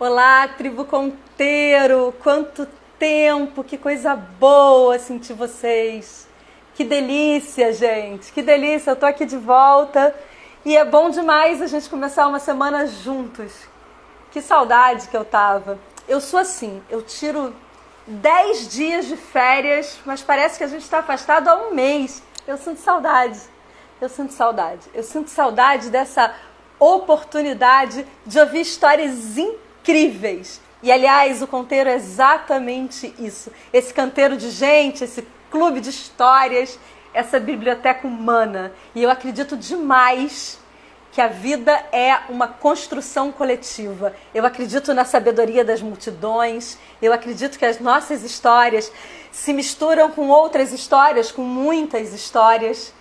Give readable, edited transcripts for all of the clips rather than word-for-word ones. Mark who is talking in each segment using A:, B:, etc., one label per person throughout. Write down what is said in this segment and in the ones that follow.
A: Olá, tribo Conteiro! Quanto tempo, que coisa boa sentir vocês! Que delícia, gente! Que delícia, eu tô aqui de volta e é bom demais a gente começar uma semana juntos. Que saudade que eu tava! Eu sou assim, eu tiro 10 dias de férias, mas parece que a gente está afastado há um mês. Eu sinto saudade, eu sinto saudade. Eu sinto saudade dessa oportunidade de ouvir histórias incríveis. E, aliás, o Conteiro é exatamente isso. Esse canteiro de gente, esse clube de histórias, essa biblioteca humana. E eu acredito demais que a vida é uma construção coletiva. Eu acredito na sabedoria das multidões, eu acredito que as nossas histórias se misturam com outras histórias, com muitas histórias,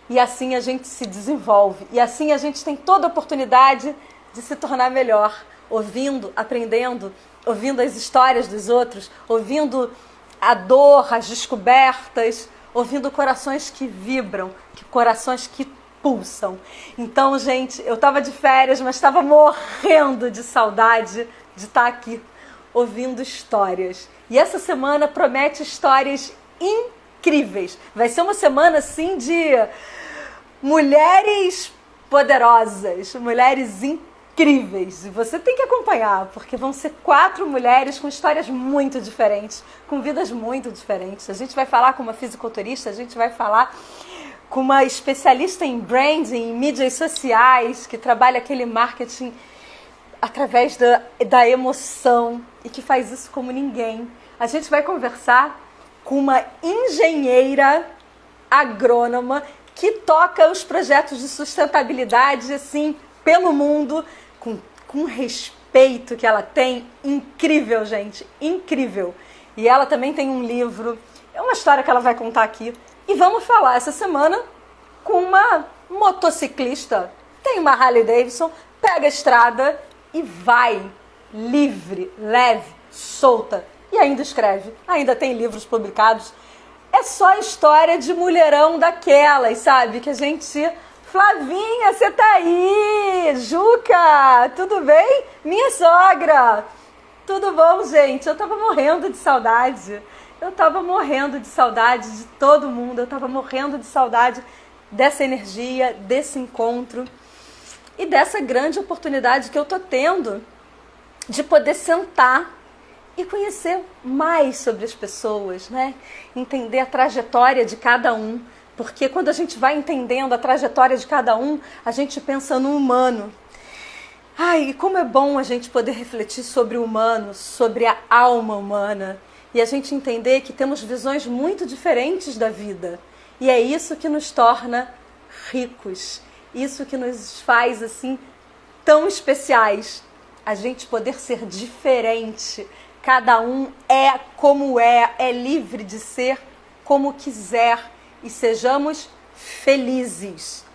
A: e assim a gente se desenvolve. E assim a gente tem toda a oportunidade de se tornar melhor, ouvindo, aprendendo, ouvindo as histórias dos outros, ouvindo a dor, as descobertas, ouvindo corações que vibram, corações que pulsam. Então, gente, eu estava de férias, mas estava morrendo de saudade de estar aqui ouvindo histórias. E essa semana promete histórias incríveis. Vai ser uma semana, assim, de mulheres poderosas, mulheres incríveis. E você tem que acompanhar, porque vão ser 4 mulheres com histórias muito diferentes, com vidas muito diferentes. A gente vai falar com uma fisiculturista, a gente vai falar com uma especialista em branding, em mídias sociais, que trabalha aquele marketing através da emoção e que faz isso como ninguém. A gente vai conversar com uma engenheira agrônoma que toca os projetos de sustentabilidade assim pelo mundo com respeito que ela tem. Incrível, gente, incrível. E ela também tem um livro, é uma história que ela vai contar aqui. E vamos falar essa semana com uma motociclista, tem uma Harley Davidson, pega a estrada e vai livre, leve, solta. E ainda escreve, ainda tem livros publicados. É só história de mulherão daquelas, sabe? Que a gente... Flavinha, você tá aí? Juca, tudo bem? Minha sogra. Tudo bom, gente? Eu tava morrendo de saudade. Eu estava morrendo de saudade de todo mundo, eu estava morrendo de saudade dessa energia, desse encontro e dessa grande oportunidade que eu estou tendo de poder sentar e conhecer mais sobre as pessoas, né? Entender a trajetória de cada um, porque quando a gente vai entendendo a trajetória de cada um, a gente pensa no humano. Ai, e como é bom a gente poder refletir sobre o humano, sobre a alma humana, e a gente entender que temos visões muito diferentes da vida. E é isso que nos torna ricos. Isso que nos faz, assim, tão especiais. A gente poder ser diferente. Cada um é como é livre de ser como quiser. E sejamos felizes.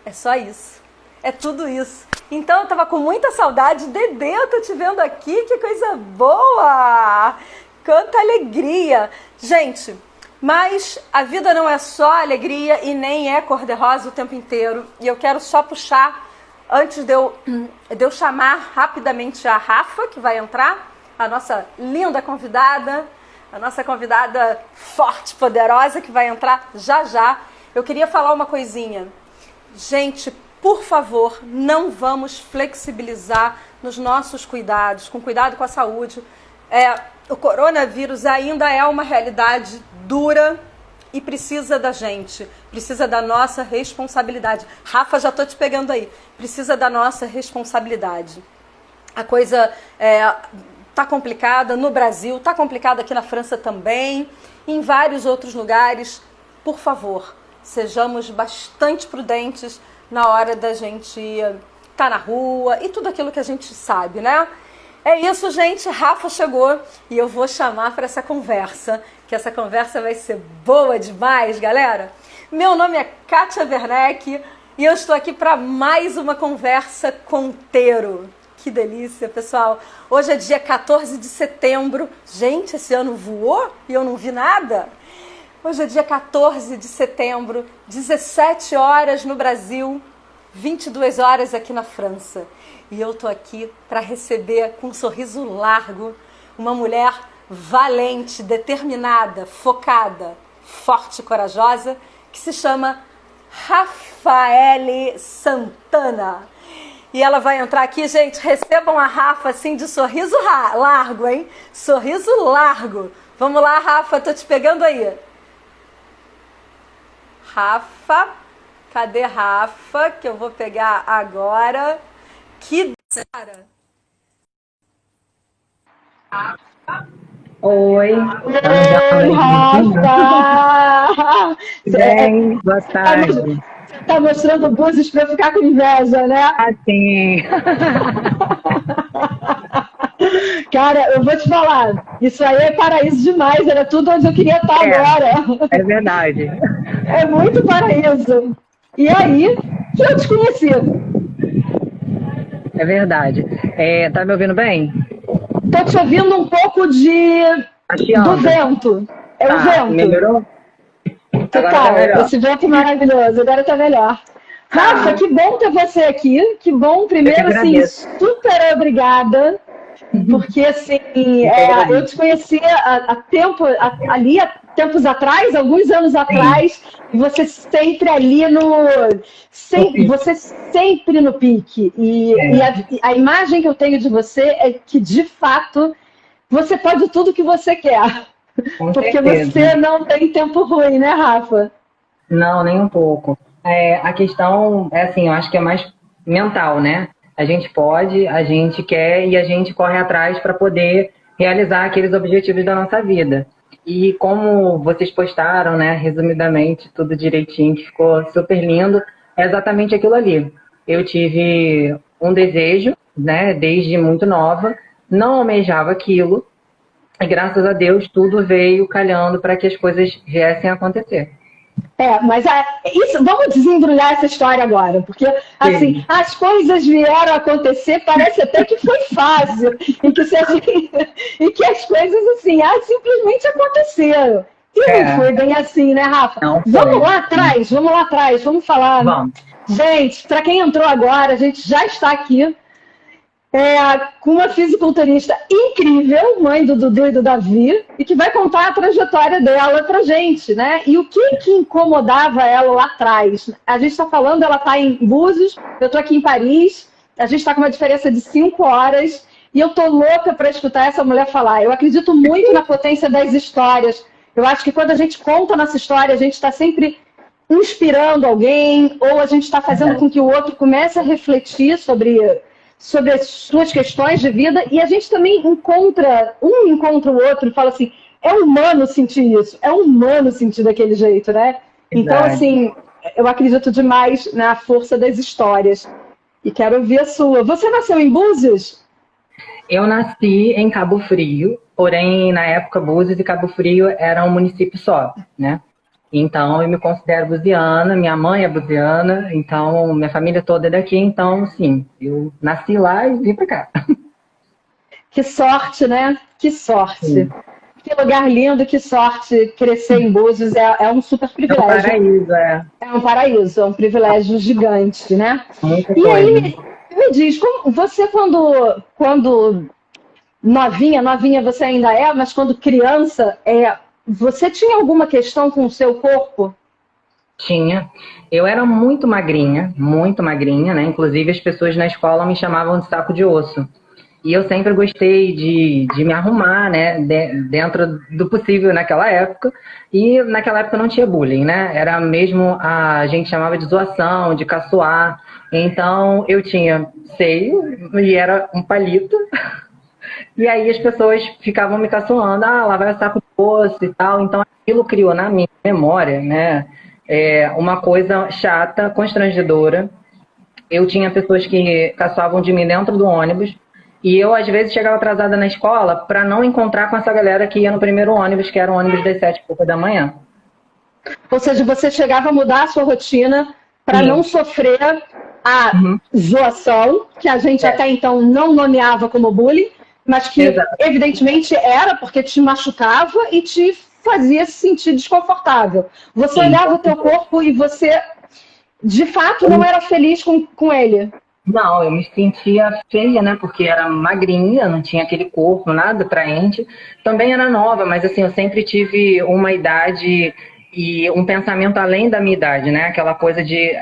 A: É só isso. É tudo isso. Então eu tava com muita saudade. Dedê, eu tô te vendo aqui, que coisa boa! Quanta alegria! Gente, mas a vida não é só alegria e nem é cor-de-rosa o tempo inteiro. E eu quero só puxar, antes de eu chamar rapidamente a Rafa, que vai entrar, a nossa linda convidada, a nossa convidada forte, poderosa, que vai entrar já já. Eu queria falar uma coisinha. Gente, por favor, não vamos flexibilizar nos nossos cuidados, com cuidado com a saúde. O coronavírus ainda é uma realidade dura e precisa da gente, precisa da nossa responsabilidade. Rafa, já estou te pegando aí. Precisa da nossa responsabilidade. A coisa está complicada no Brasil, está complicada aqui na França também, em vários outros lugares. Por favor, sejamos bastante prudentes na hora da gente estar na rua e tudo aquilo que a gente sabe, né? É isso, gente. Rafa chegou e eu vou chamar para essa conversa, que essa conversa vai ser boa demais, galera. Meu nome é Kátia Werneck e eu estou aqui para mais uma conversa Conteiro. Que delícia, pessoal. Hoje é dia 14 de setembro. Gente, esse ano voou e eu não vi nada. Hoje é dia 14 de setembro, 17 horas no Brasil, 22 horas aqui na França. E eu tô aqui para receber com um sorriso largo uma mulher valente, determinada, focada, forte e corajosa, que se chama Rafaele Santana. E ela vai entrar aqui, gente, recebam a Rafa assim de sorriso largo, hein? Sorriso largo. Vamos lá, Rafa, tô te pegando aí. Rafa, cadê Rafa? Que eu vou pegar agora. Que cara.
B: Oi,
C: Oi, Rafa!
B: bem, boa tarde.
C: Tá mostrando búzios pra ficar com inveja, né?
B: Assim,
C: Cara, eu vou te falar, isso aí é paraíso demais, era tudo onde eu queria estar agora.
B: é verdade.
C: É muito paraíso. E aí, que eu te conheci.
B: É verdade. Tá me ouvindo bem?
C: Tô te ouvindo um pouco
B: Tá
C: do
B: chiando?
C: vento. É o
B: Tá,
C: vento.
B: melhorou? Agora tá
C: Total,
B: melhor.
C: esse vento maravilhoso, agora tá melhor. Rafa, que bom ter você aqui. Que bom, primeiro,
B: Eu que
C: assim,
B: agradeço.
C: super obrigada. Porque, assim, eu te conheci há tempos atrás, alguns anos atrás, e você sempre ali
B: pique.
C: você sempre no pique. E a imagem que eu tenho de você é que, de fato, você pode tudo que você quer.
B: Com
C: Porque
B: certeza.
C: você não tem tempo ruim, né, Rafa?
B: Não, nem um pouco. A questão é assim, eu acho que é mais mental, né? A gente pode, a gente quer e a gente corre atrás para poder realizar aqueles objetivos da nossa vida. E como vocês postaram, né, resumidamente, tudo direitinho, que ficou super lindo, é exatamente aquilo ali. Eu tive um desejo, né, desde muito nova, não almejava aquilo, e graças a Deus tudo veio calhando para que as coisas viessem a acontecer.
C: Mas vamos desembrulhar essa história agora, porque assim,
B: Sim.
C: as coisas vieram a acontecer, parece até que foi fácil, e que as coisas assim, simplesmente aconteceram. E não foi bem assim, né, Rafa?
B: Não foi.
C: Vamos lá atrás, vamos falar.
B: Vamos.
C: Gente, para quem entrou agora, a gente já está aqui com uma fisiculturista incrível, mãe do Dudu e do Davi, e que vai contar a trajetória dela pra gente, né? E o que incomodava ela lá atrás? A gente está falando, ela está em Búzios, eu estou aqui em Paris, a gente está com uma diferença de 5 horas, e eu tô louca para escutar essa mulher falar. Eu acredito muito na potência das histórias. Eu acho que quando a gente conta nossa história, a gente está sempre inspirando alguém, ou a gente está fazendo com que o outro comece a refletir sobre as suas questões de vida, e a gente também encontra o outro e fala assim, é humano sentir isso, é humano sentir daquele jeito, né? Então, assim, eu acredito demais na força das histórias. E quero ouvir a sua. Você nasceu em Búzios?
B: Eu nasci em Cabo Frio, porém, na época, Búzios e Cabo Frio eram um município só, né? Então, eu me considero buziana, minha mãe é buziana, então, minha família toda é daqui, então, sim, eu nasci lá e vim pra cá.
C: Que sorte, né? Que sorte.
B: Sim.
C: Que lugar lindo, que sorte crescer em Búzios, é um super
B: É um
C: privilégio.
B: paraíso,
C: É um paraíso, é um privilégio gigante, né?
B: muita
C: E
B: coisa.
C: aí, me diz, você quando novinha você ainda é, mas quando criança, você tinha alguma questão com o seu corpo?
B: Tinha. Eu era muito magrinha, né? Inclusive, as pessoas na escola me chamavam de saco de osso. E eu sempre gostei de me arrumar, né, dentro do possível naquela época. E naquela época não tinha bullying, né? Era mesmo, a gente chamava de zoação, de caçoar. Então eu tinha seio e era um palito. E aí as pessoas ficavam me caçoando, lá vai o saco de osso e tal. Então aquilo criou na minha memória, né, uma coisa chata, constrangedora. Eu tinha pessoas que caçoavam de mim dentro do ônibus. E eu, às vezes, chegava atrasada na escola para não encontrar com essa galera que ia no primeiro ônibus, que era o ônibus das 7h30 da manhã.
C: Ou seja, você chegava a mudar a sua rotina para não sofrer a zoação, que a gente até então não nomeava como bullying, mas que evidentemente era porque te machucava e te fazia se sentir desconfortável. Você olhava o teu corpo e você de fato não era feliz com ele.
B: Não, eu me sentia feia, né? Porque era magrinha, não tinha aquele corpo, nada atraente. Também era nova, mas assim, eu sempre tive uma idade e um pensamento além da minha idade, né? Aquela coisa de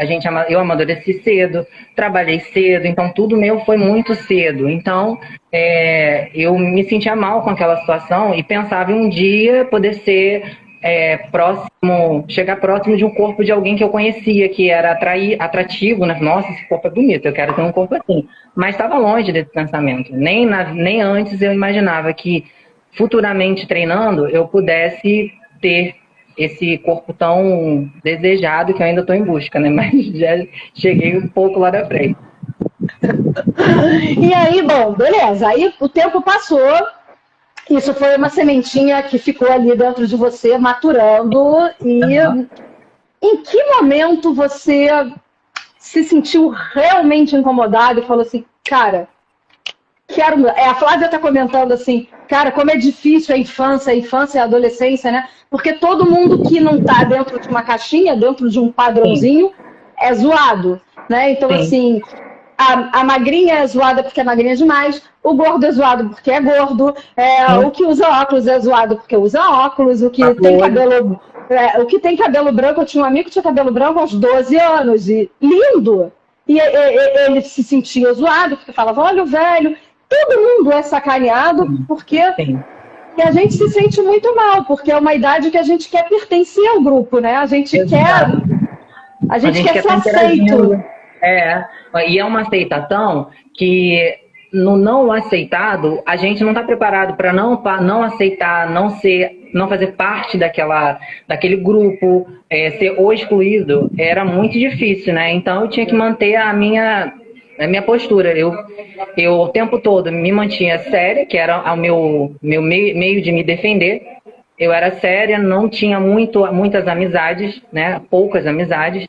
B: eu amadureci cedo, trabalhei cedo, então tudo meu foi muito cedo. Então, eu me sentia mal com aquela situação e pensava em um dia poder ser chegar próximo de um corpo de alguém que eu conhecia, que era atrativo, né? Nossa, esse corpo é bonito, eu quero ter um corpo assim. Mas estava longe desse pensamento. Nem antes eu imaginava que futuramente treinando eu pudesse ter esse corpo tão desejado que eu ainda estou em busca, né? Mas já cheguei um pouco lá da frente.
C: E aí, bom, beleza. Aí o tempo passou. Isso foi uma sementinha que ficou ali dentro de você, maturando. E em que momento você se sentiu realmente incomodado e falou assim, cara, quero mudar? A Flávia está comentando assim, cara, como é difícil a infância e a adolescência, né? Porque todo mundo que não está dentro de uma caixinha, dentro de um padrãozinho, é zoado, né? Então, assim, a magrinha é zoada porque é magrinha demais, o gordo é zoado porque é gordo, o que usa óculos é zoado porque usa óculos, o que tem cabelo... o que tem cabelo branco, eu tinha um amigo que tinha cabelo branco aos 12 anos, e lindo! E ele se sentia zoado, porque falava, olha o velho... Todo mundo é sacaneado porque e a gente se sente muito mal, porque é uma idade que a gente quer pertencer ao grupo, né? A gente quer ser aceito.
B: E é uma aceitação que no não aceitado, a gente não está preparado para não aceitar, não fazer parte daquele grupo, ser o excluído, era muito difícil, né? Então eu tinha que manter a minha postura. Eu o tempo todo me mantinha séria, que era o meu meio de me defender. Eu era séria, não tinha muitas amizades, né? Poucas amizades.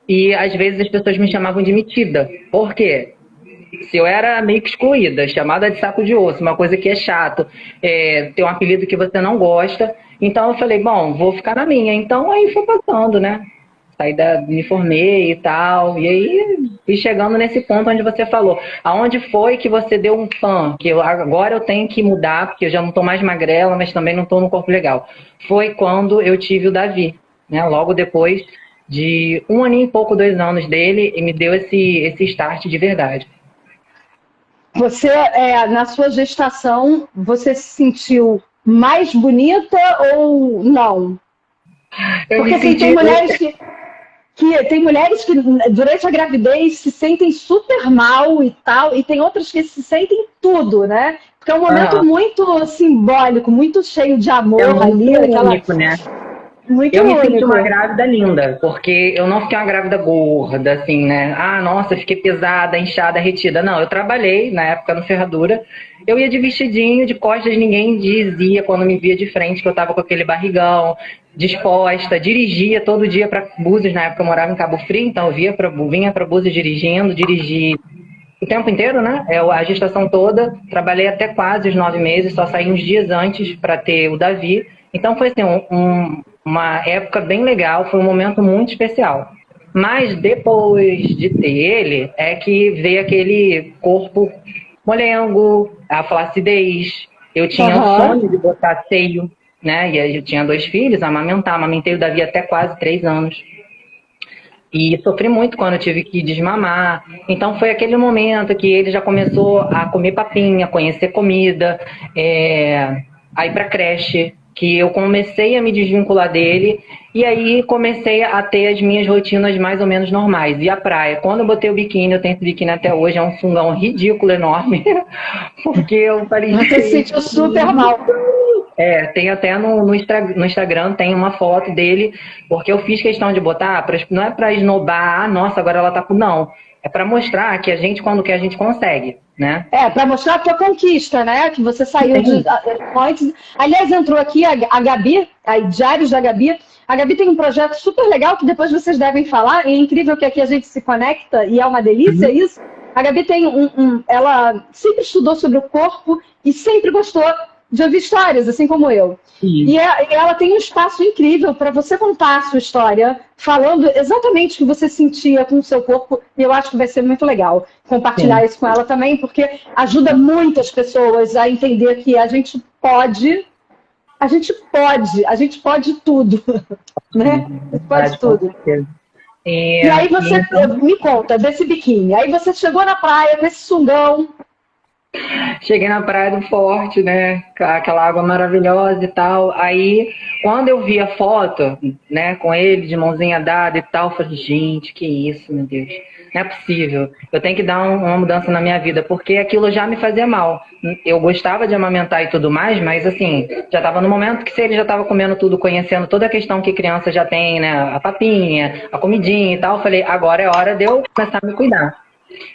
B: E às vezes as pessoas me chamavam de metida. Por quê? Se eu era meio que excluída, chamada de saco de osso, uma coisa que é chato, ter um apelido que você não gosta. Então eu falei, bom, vou ficar na minha. Então aí foi passando, né? Me formei e tal, e aí fui chegando nesse ponto onde você falou, aonde foi que você deu um que agora eu tenho que mudar, porque eu já não estou mais magrela, mas também não estou no corpo legal. Foi quando eu tive o Davi, né? Logo depois de 1 ano e pouco, 2 anos dele, e me deu esse start de verdade.
C: Você, na sua gestação, você se sentiu mais bonita ou não? Porque assim, tem mulheres que durante a gravidez se sentem super mal e tal, e tem outras que se sentem tudo, né? Porque é um momento muito simbólico, muito cheio de amor ali.
B: Único, né? Eu me senti uma grávida linda, porque eu não fiquei uma grávida gorda, assim, né? Ah, nossa, fiquei pesada, inchada, retida. Não, eu trabalhei na época no Ferradura. Eu ia de vestidinho, de costas, ninguém dizia quando me via de frente que eu tava com aquele barrigão, disposta, dirigia todo dia para Búzios, na época eu morava em Cabo Frio, então eu vinha para Búzios dirigindo, dirigi o tempo inteiro, né? A gestação toda, trabalhei até quase os 9 meses, só saí uns dias antes para ter o Davi. Então foi assim, uma época bem legal, foi um momento muito especial. Mas depois de ter ele, é que veio aquele corpo molengo, a flacidez. Eu tinha o sonho de botar seio, né? E aí eu tinha 2 filhos, amamentei o Davi até quase 3 anos. E sofri muito quando eu tive que desmamar. Então foi aquele momento que ele já começou a comer papinha, conhecer comida, a ir pra creche, que eu comecei a me desvincular dele, e aí comecei a ter as minhas rotinas mais ou menos normais. E a praia, quando eu botei o biquíni, eu tenho esse biquíni até hoje, é um sungão ridículo, enorme, porque eu falei...
C: Você se sentiu super mal.
B: Tem até no Instagram, tem uma foto dele, porque eu fiz questão de botar, não é pra esnobar, nossa, agora ela tá com... Não, é pra mostrar que a gente, quando quer, a gente consegue, né?
C: Pra mostrar a tua conquista, né? Que você saiu antes. Aliás, entrou aqui a Gabi, a Diários da Gabi. A Gabi tem um projeto super legal que depois vocês devem falar. É incrível que aqui a gente se conecta e é uma delícia isso. A Gabi tem ela sempre estudou sobre o corpo e sempre gostou de ouvir histórias, assim como eu. E ela tem um espaço incrível para você contar a sua história, falando exatamente o que você sentia com o seu corpo, e eu acho que vai ser muito legal compartilhar isso com ela também, porque ajuda muitas pessoas a entender que a gente pode tudo, né? A gente pode tudo. E aí você me conta desse biquíni. Aí você chegou na praia com esse sungão.
B: Cheguei na Praia do Forte, né? Aquela água maravilhosa e tal. Aí, quando eu vi a foto, né, com ele de mãozinha dada e tal, eu falei, gente, que isso, meu Deus. Não é possível. Eu tenho que dar uma mudança na minha vida, porque aquilo já me fazia mal. Eu gostava de amamentar e tudo mais, mas assim, já estava no momento que se ele já estava comendo tudo, conhecendo toda a questão que criança já tem, né? A papinha, a comidinha e tal, eu falei, agora é hora de eu começar a me cuidar.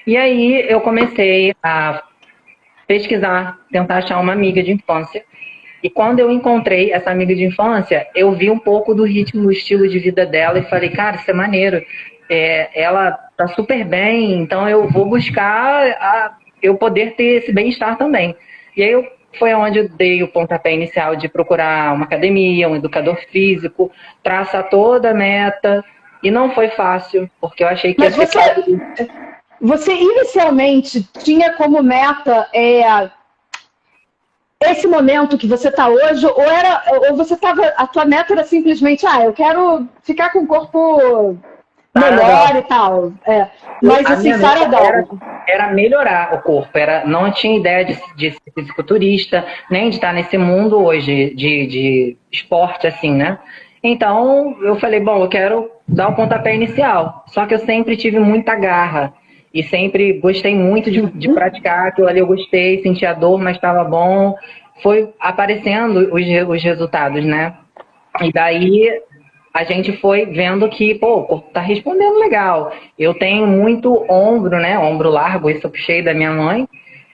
B: E aí eu comecei a pesquisar, tentar achar uma amiga de infância. E quando eu encontrei essa amiga de infância, eu vi um pouco do ritmo, do estilo de vida dela e falei, cara, isso é maneiro. Ela tá super bem, então eu vou buscar eu poder ter esse bem-estar também. E aí foi onde eu dei o pontapé inicial de procurar uma academia, um educador físico, traçar toda a meta. E não foi fácil, porque eu achei que...
C: Mas você inicialmente tinha como meta esse momento que você está hoje, ou você estava, a tua meta era simplesmente, eu quero ficar com o corpo melhor e tal. Mas assim, saradão.
B: Era melhorar o corpo, não tinha ideia de ser fisiculturista, nem de estar nesse mundo hoje de esporte, assim, né? Então, eu falei, bom, eu quero dar o pontapé inicial. Só que eu sempre tive muita garra. E sempre gostei muito de praticar aquilo ali, eu gostei, senti a dor, mas estava bom. Foi aparecendo os resultados, né? E daí a gente foi vendo que, o corpo tá respondendo legal. Eu tenho muito ombro, né? Ombro largo, isso eu puxei da minha mãe.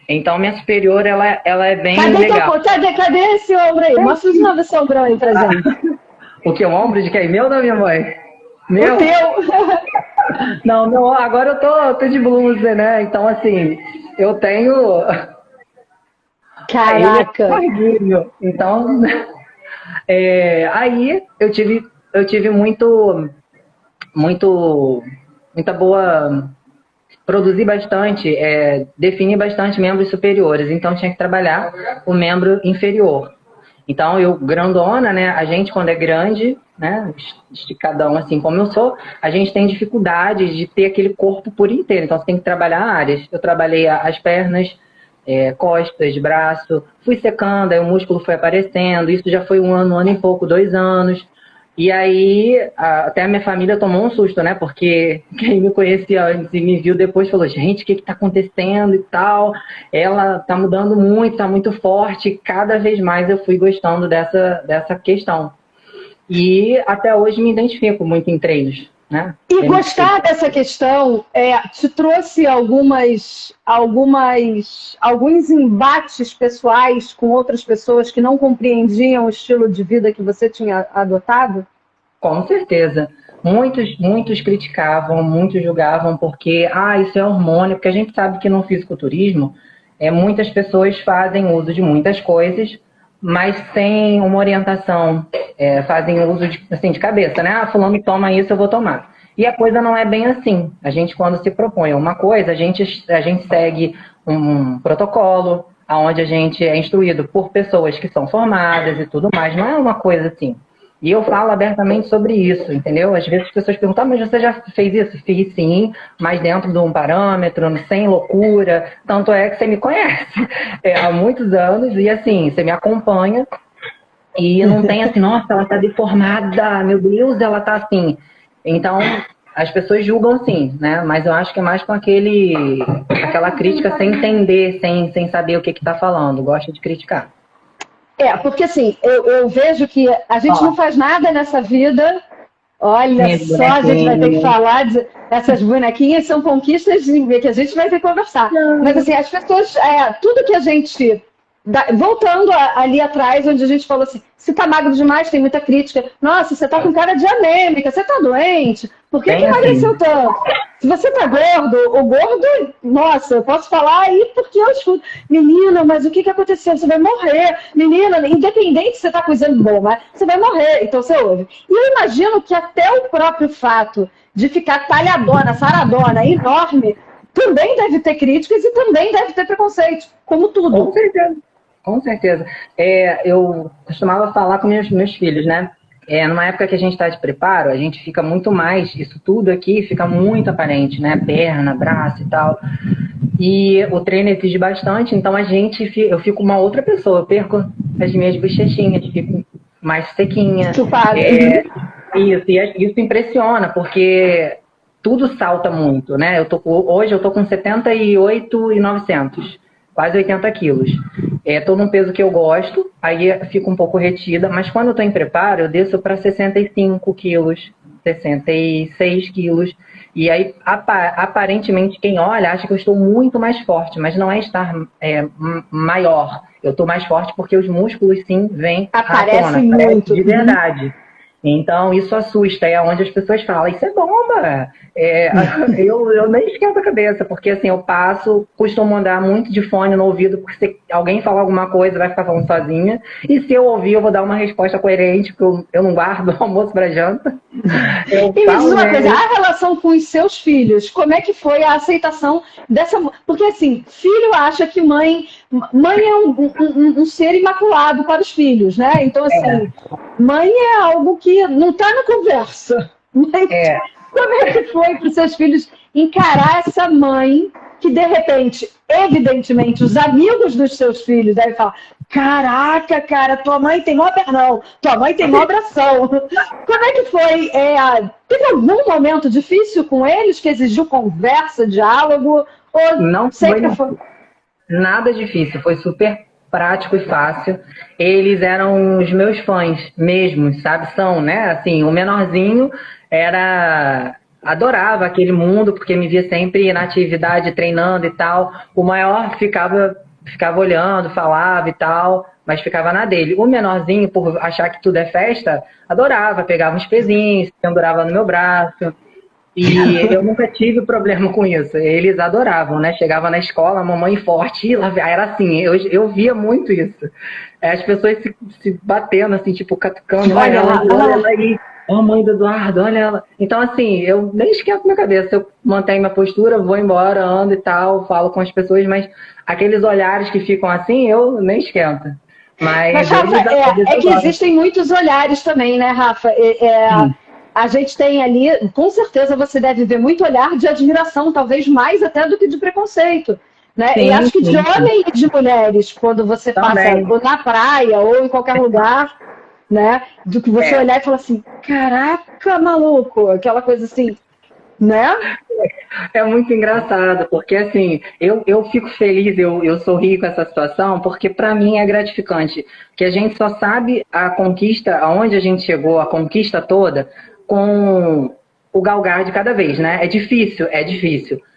B: Então, minha superior, ela é bem legal.
C: Cadê esse ombro aí? Mostra de novo esse ombro aí pra gente.
B: O que? O ombro de quem? Meu ou da minha mãe? Meu?
C: O teu!
B: Não, agora eu tô de blusa, né? Então, assim, eu tenho...
C: Caraca!
B: Então, aí eu tive muita boa... Produzi bastante, defini bastante membros superiores, então tinha que trabalhar o membro inferior. Então, eu, grandona, né? A gente, quando é grande, né? Esticadão, assim como eu sou, a gente tem dificuldade de ter aquele corpo por inteiro. Então, você tem que trabalhar áreas. Eu trabalhei as pernas, costas, braço, fui secando, aí o músculo foi aparecendo. Isso já foi um ano e pouco, 2 anos. E aí, até a minha família tomou um susto, né? Porque quem me conhecia antes e me viu depois falou, gente, o que tá acontecendo e tal? Ela tá mudando muito, tá muito forte. Cada vez mais eu fui gostando dessa questão. E até hoje me identifico muito em treinos, né?
C: E gostar dessa questão te trouxe alguns embates pessoais com outras pessoas que não compreendiam o estilo de vida que você tinha adotado?
B: Com certeza. Muitos criticavam, muitos julgavam porque, isso é hormônio, porque a gente sabe que no fisiculturismo muitas pessoas fazem uso de muitas coisas, mas sem uma orientação, fazem uso de cabeça, né? Fulano toma isso, eu vou tomar. E a coisa não é bem assim. A gente, quando se propõe uma coisa, a gente segue um protocolo, onde a gente é instruído por pessoas que são formadas e tudo mais. Não é uma coisa assim. E eu falo abertamente sobre isso, entendeu? Às vezes as pessoas perguntam, mas você já fez isso? Fiz sim, mas dentro de um parâmetro, sem loucura. Tanto é que você me conhece há muitos anos e assim, você me acompanha e não tem assim, nossa, ela tá deformada, meu Deus, ela tá assim. Então, as pessoas julgam sim, né? Mas eu acho que é mais com aquela crítica sem entender, sem saber o que tá falando. Gosta de criticar.
C: Porque assim, eu vejo que a gente não faz nada nessa vida. Olha só, a gente vai ter que falar essas bonequinhas, são conquistas que a gente vai ter que conversar. Mas assim, as pessoas, tudo que a gente voltando ali atrás, onde a gente falou assim, se tá magro demais, tem muita crítica. Nossa, você tá com cara de anêmica, você tá doente? Por que emagreceu tanto? Se você tá gordo, o gordo, nossa, eu posso falar aí porque eu escuto. Menina, mas o que aconteceu? Você vai morrer. Menina, independente se você tá coisando bom, mas você vai morrer. Então você ouve. E eu imagino que até o próprio fato de ficar talhadona, saradona, enorme, também deve ter críticas e também deve ter preconceito, como tudo.
B: Com certeza. Com certeza. Eu costumava falar com meus filhos, né? Numa época que a gente está de preparo, a gente fica muito mais, isso tudo aqui fica muito aparente, né? Perna, braço e tal. E o treino exige bastante, então eu fico uma outra pessoa, eu perco as minhas bochechinhas, fico mais sequinha.
C: Chupada.
B: Isso impressiona, porque tudo salta muito, né? Hoje eu tô com 78.900. Quase 80 quilos. Estou num peso que eu gosto, aí fico um pouco retida, mas quando eu estou em preparo, eu desço para 65 quilos, 66 quilos. E aí, aparentemente, quem olha acha que eu estou muito mais forte, mas não é estar maior. Eu estou mais forte porque os músculos, sim, vêm
C: aparecem muito.
B: De verdade. Então, isso assusta, é onde as pessoas falam, isso é bomba. Eu nem esquento a cabeça, porque assim, eu costumo andar muito de fone no ouvido, porque se alguém falar alguma coisa, vai ficar falando sozinha. E se eu ouvir, eu vou dar uma resposta coerente, porque eu não guardo almoço para janta.
C: E me diz uma coisa, a relação com os seus filhos, como é que foi a aceitação dessa... Porque assim, filho acha que mãe é um ser imaculado para os filhos, né? Então assim, mãe é algo que não está na conversa. Mas como é que foi para os seus filhos encarar essa mãe que, de repente, evidentemente, os amigos dos seus filhos devem falar, caraca, cara, tua mãe tem mó pernão, tua mãe tem mó abração. Como é que foi? Teve algum momento difícil com eles que exigiu conversa, diálogo? Ou
B: não foi nada difícil, foi super prático e fácil. Eles eram os meus fãs mesmo, sabe? São, né? Assim, o menorzinho adorava aquele mundo, porque me via sempre na atividade, treinando e tal. O maior ficava olhando, falava e tal, mas ficava na dele. O menorzinho, por achar que tudo é festa, adorava, pegava uns pezinhos, pendurava no meu braço. E eu nunca tive problema com isso. Eles adoravam, né? Chegava na escola, mamãe forte, era assim, eu via muito isso. As pessoas se batendo, assim, tipo, catucando, olha ela aí, a mãe do Eduardo, olha ela. Então, assim, eu nem esquento minha cabeça. Eu mantenho minha postura, vou embora, ando e tal, falo com as pessoas, mas aqueles olhares que ficam assim, eu nem esquento. Mas
C: Rafa, que existem muitos olhares também, né, Rafa? A gente tem ali, com certeza você deve ver muito olhar de admiração, talvez mais até do que de preconceito. Né?
B: Sim,
C: e acho que de homens e de mulheres, quando você
B: também
C: passa na praia ou em qualquer lugar, né? Do que você olhar e falar assim, caraca, maluco, aquela coisa assim, né?
B: É muito engraçado, porque assim, eu fico feliz, eu sorrio com essa situação, porque para mim é gratificante, que a gente só sabe a conquista, aonde a gente chegou, a conquista toda, com o galgar de cada vez, né? É difícil.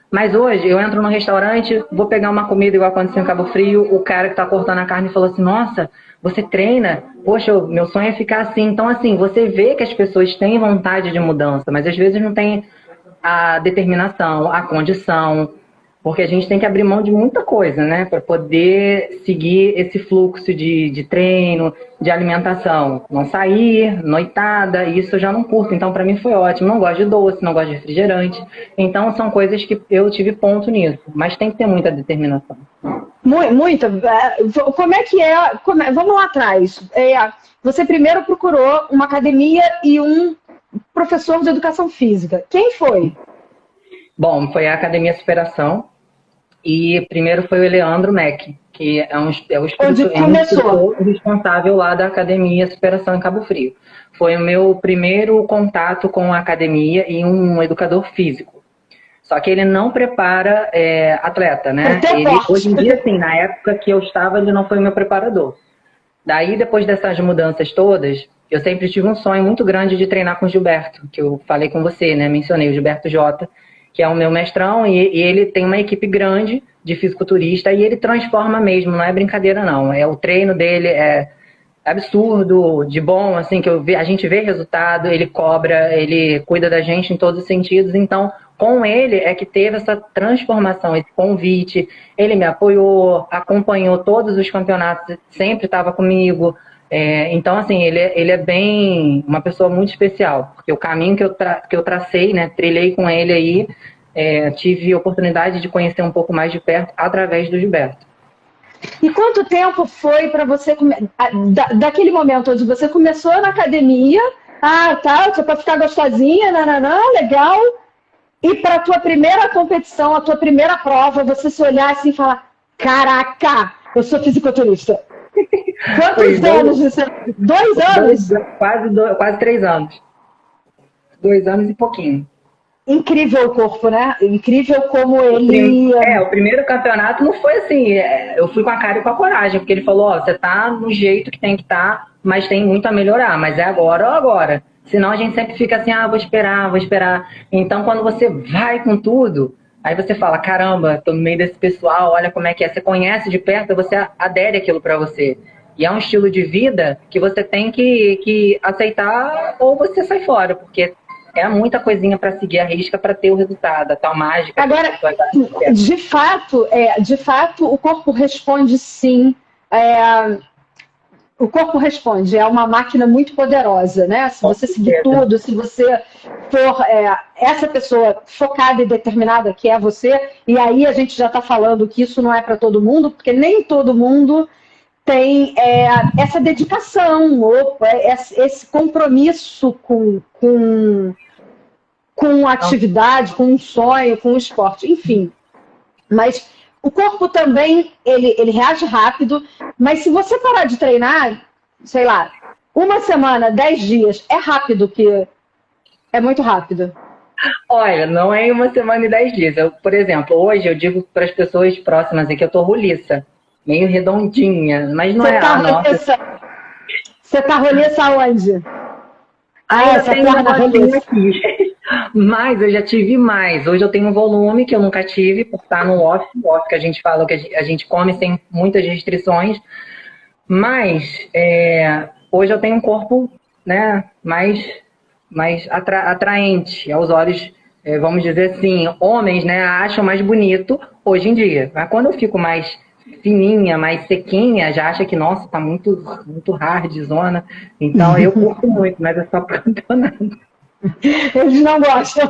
B: Mas hoje eu entro num restaurante, vou pegar uma comida igual aconteceu em Cabo Frio, o cara que tá cortando a carne falou assim, nossa, você treina? Poxa, meu sonho é ficar assim. Então, assim, você vê que as pessoas têm vontade de mudança, mas às vezes não tem a determinação, a condição, porque a gente tem que abrir mão de muita coisa, né? Para poder seguir esse fluxo de treino, de alimentação. Não sair, noitada, isso eu já não curto. Então, para mim foi ótimo. Não gosto de doce, não gosto de refrigerante. Então, são coisas que eu tive ponto nisso. Mas tem que ter muita determinação.
C: Muito. Como é que é? Vamos lá atrás. Você primeiro procurou uma academia e um professor de educação física. Quem foi?
B: Bom, foi a Academia Superação. E primeiro foi o Leandro Mack, que é o instrutor responsável lá da Academia Superação em Cabo Frio. Foi o meu primeiro contato com a academia e um educador físico. Só que ele não prepara atleta, né? Hoje em dia, assim, na época que eu estava, ele não foi o meu preparador. Daí, depois dessas mudanças todas, eu sempre tive um sonho muito grande de treinar com o Gilberto, que eu falei com você, né? Mencionei o Gilberto Jota, que é o meu mestrão, e ele tem uma equipe grande de fisiculturista e ele transforma mesmo, não é brincadeira não. O treino dele é absurdo, de bom, assim, a gente vê resultado, ele cobra, ele cuida da gente em todos os sentidos, então com ele é que teve essa transformação, esse convite, ele me apoiou, acompanhou todos os campeonatos, sempre estava comigo, então assim, ele é bem, uma pessoa muito especial, porque o caminho que eu tracei, né, trilhei com ele aí, tive a oportunidade de conhecer um pouco mais de perto através do Gilberto.
C: E quanto tempo foi para você, daquele momento onde você começou na academia, tá, só para ficar gostosinha, nananã, legal, e para a tua primeira competição, a tua primeira prova, você se olhar assim e falar, caraca, eu sou fisiculturista. Quantos anos você... 2 anos?
B: Quase 3 anos. 2 anos e pouquinho.
C: Incrível o corpo, né? Incrível como ele...
B: O primeiro campeonato não foi assim, eu fui com a cara e com a coragem, porque ele falou, você tá no jeito que tem que estar, mas tem muito a melhorar, mas é agora ou agora. Senão a gente sempre fica assim, vou esperar. Então quando você vai com tudo, aí você fala, caramba, tô no meio desse pessoal, olha como é que é. Você conhece de perto, você adere aquilo pra você. E é um estilo de vida que você tem que aceitar ou você sai fora, porque é muita coisinha para seguir a risca para ter o resultado, a tal mágica.
C: Agora, de fato, o corpo responde sim. O corpo responde, é uma máquina muito poderosa, né? Se você seguir tudo, se você for essa pessoa focada e determinada que é você, e aí a gente já está falando que isso não é para todo mundo, porque nem todo mundo tem essa dedicação, esse compromisso com a atividade, com um sonho, com o esporte, enfim. Mas o corpo também, ele reage rápido, mas se você parar de treinar, sei lá, 1 semana, 10 dias, é rápido que... É muito rápido.
B: Olha, não é em 1 semana e 10 dias. Por exemplo, hoje eu digo para as pessoas próximas aqui que eu tô roliça, meio redondinha, mas não nossa.
C: Você tá roliça aonde?
B: Eu tenho uma roliça aqui. Mas eu já tive mais. Hoje eu tenho um volume que eu nunca tive, por estar no off que a gente fala que a gente come sem muitas restrições. Mas hoje eu tenho um corpo, né, mais atraente aos olhos, vamos dizer assim, homens, né, acham mais bonito hoje em dia. Mas quando eu fico mais fininha, mais sequinha, já acha que, nossa, tá muito hardzona. Então eu curto muito, mas é só pro campeonato.
C: Eles não gostam,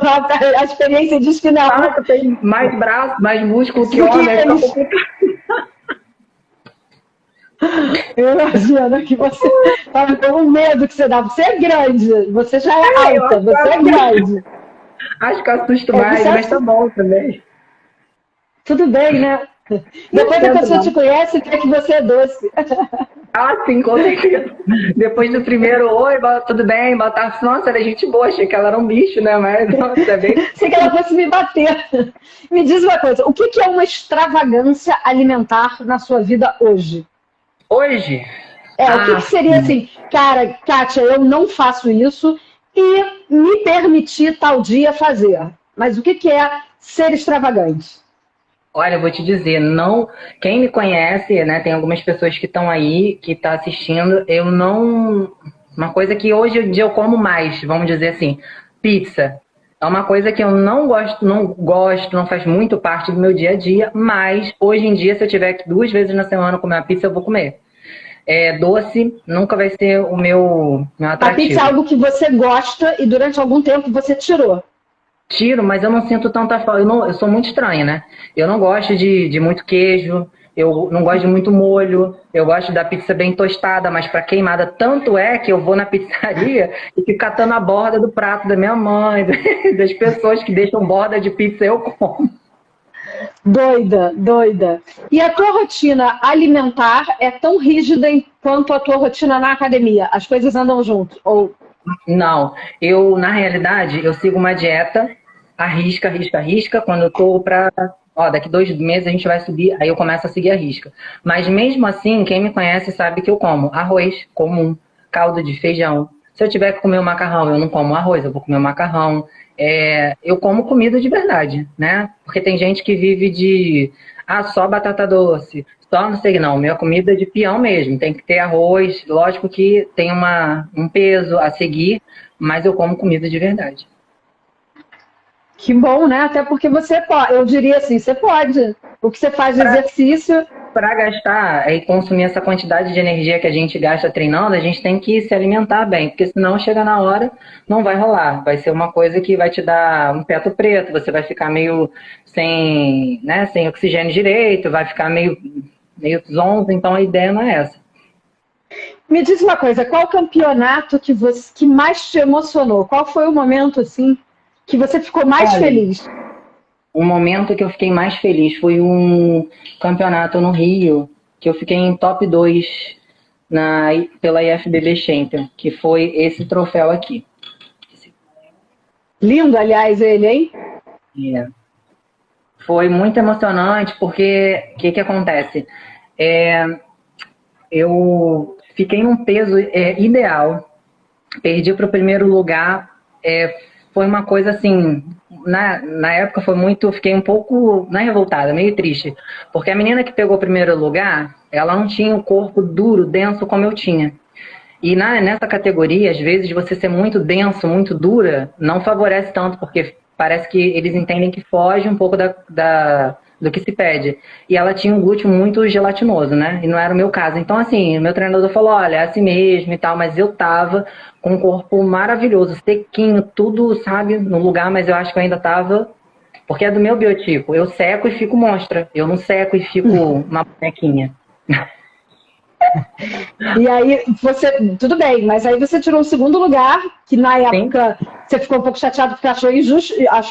C: a experiência diz que não.
B: Tem mais braço, mais músculo que homem, é tão complicado.
C: Eu imagino que você estava com o medo que você dá. Você é grande, você já é alta, você é grande.
B: Acho que eu assusto mais, mas tá bom também.
C: Tudo bem, né? Depois a pessoa te conhece e vê que você é doce.
B: Sim, com certeza. Depois do primeiro, oi, tudo bem? Nossa, era gente boa, achei que ela era um bicho, né? Mas, nossa, é bem...
C: Sei que ela fosse me bater. Me diz uma coisa, o que é uma extravagância alimentar na sua vida hoje?
B: Hoje?
C: O que seria assim, cara, Kátia, eu não faço isso e me permitir tal dia fazer. Mas o que é ser extravagante?
B: Olha, eu vou te dizer, não. Quem me conhece, né? Tem algumas pessoas que estão aí, que estão assistindo. Eu não. Uma coisa que hoje em dia eu como mais, vamos dizer assim, pizza. É uma coisa que eu não gosto, não faz muito parte do meu dia a dia, mas hoje em dia, se eu tiver que 2 vezes na semana comer uma pizza, eu vou comer. Doce nunca vai ser o meu atrativo.
C: A pizza é algo que você gosta e durante algum tempo você tirou.
B: Tiro, mas eu não sinto tanta falta. Eu sou muito estranha, né? Eu não gosto de muito queijo, eu não gosto de muito molho, eu gosto da pizza bem tostada, mas para queimada. Tanto é que eu vou na pizzaria e fico catando a borda do prato da minha mãe, das pessoas que deixam borda de pizza, eu como.
C: Doida. E a tua rotina alimentar é tão rígida quanto a tua rotina na academia? As coisas andam junto? Ou...
B: Não, na realidade, eu sigo uma dieta, arrisca. Quando eu tô daqui 2 meses a gente vai subir, aí eu começo a seguir a risca. Mas mesmo assim, quem me conhece sabe que eu como arroz comum, caldo de feijão. Se eu tiver que comer o macarrão, eu não como arroz, eu vou comer o macarrão. Eu como comida de verdade, né? Porque tem gente que vive Ah, só batata doce, só não sei, não. Minha comida é de peão mesmo. Tem que ter arroz. Lógico que tem um peso a seguir, mas eu como comida de verdade.
C: Que bom, né? Até porque você pode, eu diria assim, você pode. O que você faz de exercício.
B: Para gastar e consumir essa quantidade de energia que a gente gasta treinando, a gente tem que se alimentar bem, porque senão chega na hora, não vai rolar. Vai ser uma coisa que vai te dar um teto preto, você vai ficar meio sem, né, sem oxigênio direito, vai ficar meio zonzo, então a ideia não é essa.
C: Me diz uma coisa, qual campeonato que mais te emocionou? Qual foi o momento assim que você ficou mais feliz?
B: O momento que eu fiquei mais feliz foi um campeonato no Rio, que eu fiquei em top 2 pela IFBB Champion, que foi esse troféu aqui.
C: Lindo, aliás, ele, hein?
B: É. Foi muito emocionante, porque o que acontece? Eu fiquei num peso ideal, perdi para o primeiro lugar, foi uma coisa assim, na época foi muito, fiquei um pouco revoltada, meio triste, porque a menina que pegou o primeiro lugar, ela não tinha o corpo duro, denso como eu tinha. E nessa categoria, às vezes, você ser muito denso, muito dura, não favorece tanto, porque parece que eles entendem que foge um pouco do que se pede. E ela tinha um glúteo muito gelatinoso, né? E não era o meu caso. Então, assim, meu treinador falou, olha, é assim mesmo e tal, mas eu tava com um corpo maravilhoso, sequinho, tudo, sabe, no lugar, mas eu acho que eu ainda tava... Porque é do meu biotipo. Eu seco e fico monstra. Eu não seco e fico uma bonequinha.
C: E aí você, tudo bem, mas aí você tirou o segundo lugar, que na época você ficou um pouco chateado porque achou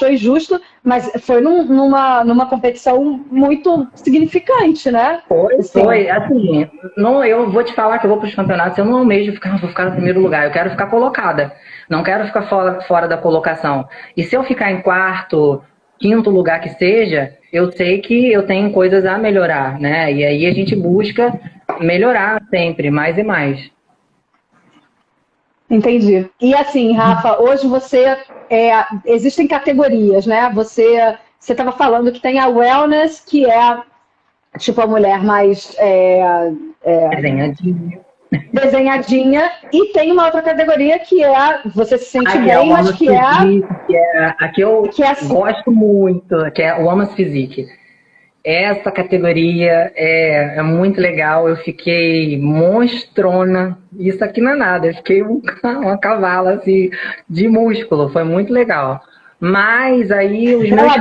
C: injusto, mas foi numa competição muito significante, né?
B: Foi. Assim, não, eu vou te falar que eu vou para os campeonatos, eu não almejo vou ficar no primeiro lugar, eu quero ficar colocada. Não quero ficar fora da colocação. E se eu ficar em quarto, quinto lugar que seja, eu sei que eu tenho coisas a melhorar, né? E aí a gente busca melhorar sempre, mais e mais.
C: Entendi. E assim, Rafa, hoje existem categorias, né? Você estava falando que tem a wellness, que é tipo a mulher mais desenhadinha, e tem uma outra categoria que é você se sente bem, mas que
B: a que eu gosto muito, que é o Woman's Physique. Essa categoria é muito legal, eu fiquei monstrona, isso aqui não é nada, eu fiquei uma cavala assim, de músculo, foi muito legal. Mas aí os meus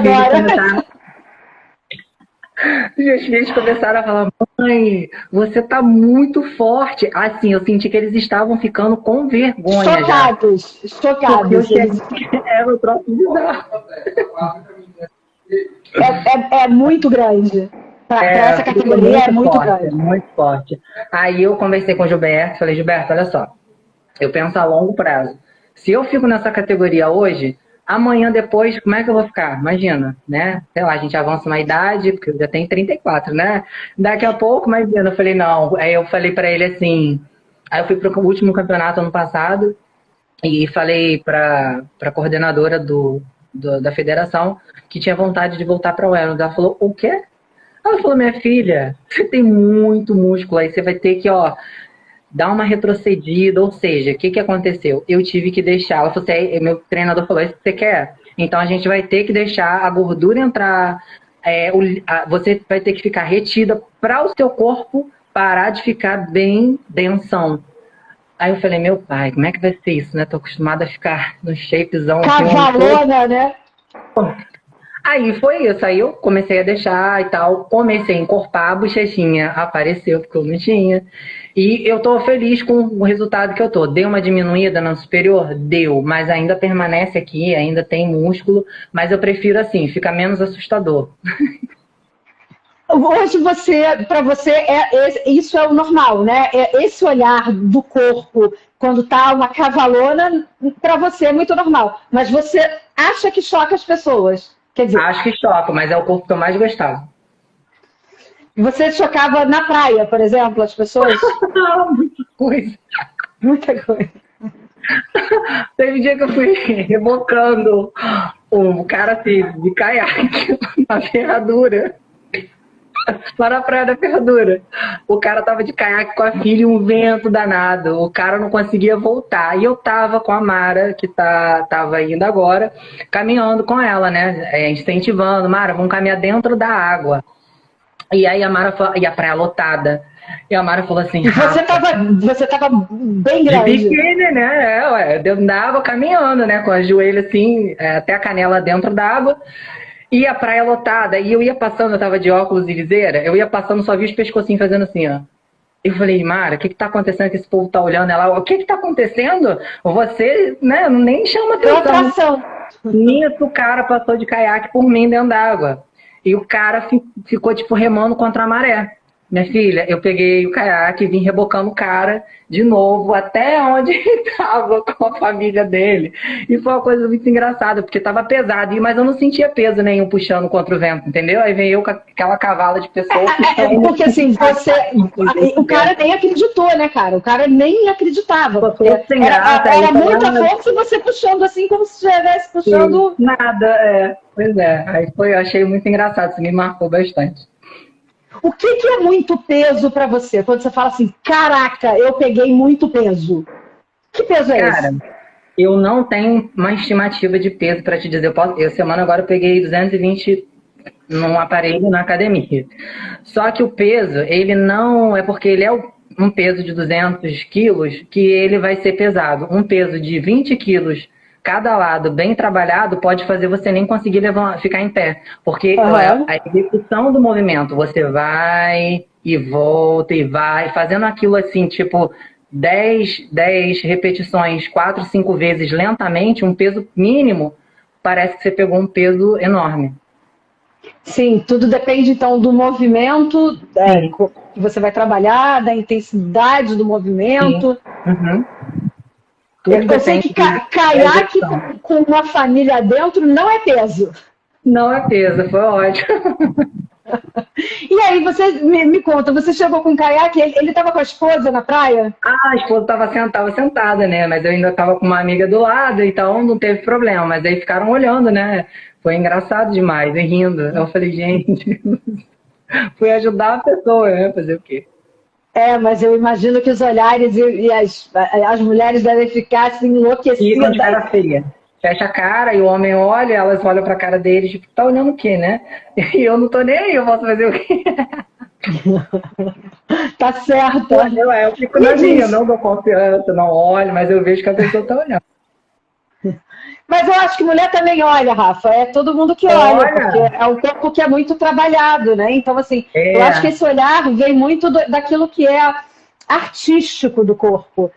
B: filhos começaram a falar, mãe, você tá muito forte. Assim, eu senti que eles estavam ficando com vergonha
C: chocados.
B: É o troço bizarro.
C: É muito grande. Para essa categoria é muito grande.
B: É muito forte. Aí eu conversei com o Gilberto, falei, Gilberto, olha só, eu penso a longo prazo. Se eu fico nessa categoria hoje, amanhã depois, como é que eu vou ficar? Imagina, né? Sei lá, a gente avança uma idade, porque eu já tenho 34, né? Daqui a pouco, imagina, eu falei, não. Aí eu falei pra ele assim, aí eu fui pro último campeonato ano passado e falei pra coordenadora da federação que tinha vontade de voltar pra Wellness. Ela falou, o quê? Ela falou, minha filha, você tem muito músculo aí, você vai ter que, dar uma retrocedida, ou seja, o que aconteceu? Eu tive que deixar, ela falou assim, meu treinador falou, isso que você quer? Então a gente vai ter que deixar a gordura entrar, você vai ter que ficar retida para o seu corpo parar de ficar bem densão. Aí eu falei, meu pai, como é que vai ser isso, né? Tô acostumada a ficar no shapezão.
C: Cavalona, né?
B: Aí foi isso, aí eu comecei a deixar e tal, comecei a encorpar, a bochechinha apareceu, porque eu não tinha. E eu tô feliz com o resultado que eu tô. Deu uma diminuída no superior? Deu, mas ainda permanece aqui, ainda tem músculo, mas eu prefiro assim, fica menos assustador.
C: Hoje para você, isso é o normal, né? Esse olhar do corpo, quando tá uma cavalona, para você é muito normal. Mas você acha que choca as pessoas? Quer dizer,
B: acho que choca, mas é o corpo que eu mais gostava.
C: Você chocava na praia, por exemplo, as pessoas?
B: Muita coisa.
C: Muita coisa.
B: Teve um dia que eu fui rebocando um cara assim, de caiaque na ferradura. lá na Praia da Ferradura. O cara tava de caiaque com a filha e um vento danado. O cara não conseguia voltar. E eu tava com a Mara, que tava indo agora, caminhando com ela, né? Incentivando. Mara, vamos caminhar dentro da água. E aí a Mara falou, e a praia lotada. E a Mara falou assim...
C: Você tava bem
B: de
C: grande.
B: biquíni, né? Dentro da água, caminhando, né? Com a joelha assim, até a canela dentro da água. E a praia lotada. E eu ia passando, eu tava de óculos e viseira, eu ia passando, só vi os pescocinhos fazendo assim, ó. Eu falei, Mara, o que tá acontecendo que esse povo tá olhando? Ela, o que tá acontecendo? Você, né, nem chama atenção. Nisso, o cara passou de caiaque por mim dentro d'água. E o cara ficou, tipo, remando contra a maré. Minha filha, eu peguei o caiaque e vim rebocando o cara de novo até onde ele estava com a família dele. E foi uma coisa muito engraçada, porque estava pesado, mas eu não sentia peso nenhum puxando contra o vento, entendeu? Aí veio eu com aquela cavala de pessoa.
C: Porque assim, o cara nem acreditou, né, cara? O cara nem acreditava. Era muita força e você puxando assim, como se estivesse puxando.
B: Sim, nada, Pois é. Aí eu achei muito engraçado, isso me marcou bastante.
C: O que é muito peso para você? Quando você fala assim, caraca, eu peguei muito peso. Que peso é esse? Cara,
B: eu não tenho uma estimativa de peso para te dizer. Eu semana agora eu peguei 220 num aparelho na academia. Só que o peso, ele não é porque ele é um peso de 200 quilos que ele vai ser pesado. Um peso de 20 quilos cada lado bem trabalhado pode fazer você nem conseguir ficar em pé. Porque a execução do movimento, você vai e volta e vai, fazendo aquilo assim, tipo 10 repetições, 4, 5 vezes lentamente, um peso mínimo, parece que você pegou um peso enorme.
C: Sim, tudo depende então do movimento que você vai trabalhar, da intensidade do movimento.
B: Uhum.
C: Eu sei que caiaque com uma família dentro não é peso.
B: Não é peso, foi ótimo.
C: E aí, você me conta, você chegou com o caiaque, ele estava com a esposa na praia?
B: A esposa estava sentada, né? Mas eu ainda estava com uma amiga do lado, então não teve problema. Mas aí ficaram olhando, né? Foi engraçado demais, e rindo. Eu falei, gente, fui ajudar a pessoa, né? Fazer o quê?
C: Mas eu imagino que os olhares e as mulheres devem ficar assim enlouquecidas.
B: E de cara feia. Fecha a cara e o homem olha, elas olham pra cara dele, tipo, tá olhando o quê, né? E eu não tô nem aí, eu posso fazer o quê?
C: Tá certo.
B: Eu fico na minha, não dou confiança, não olho, mas eu vejo que a pessoa tá olhando.
C: Mas eu acho que mulher também olha, Rafa. É todo mundo que olha, porque é um corpo que é muito trabalhado, né? Então, assim, eu acho que esse olhar vem muito daquilo que é artístico do corpo.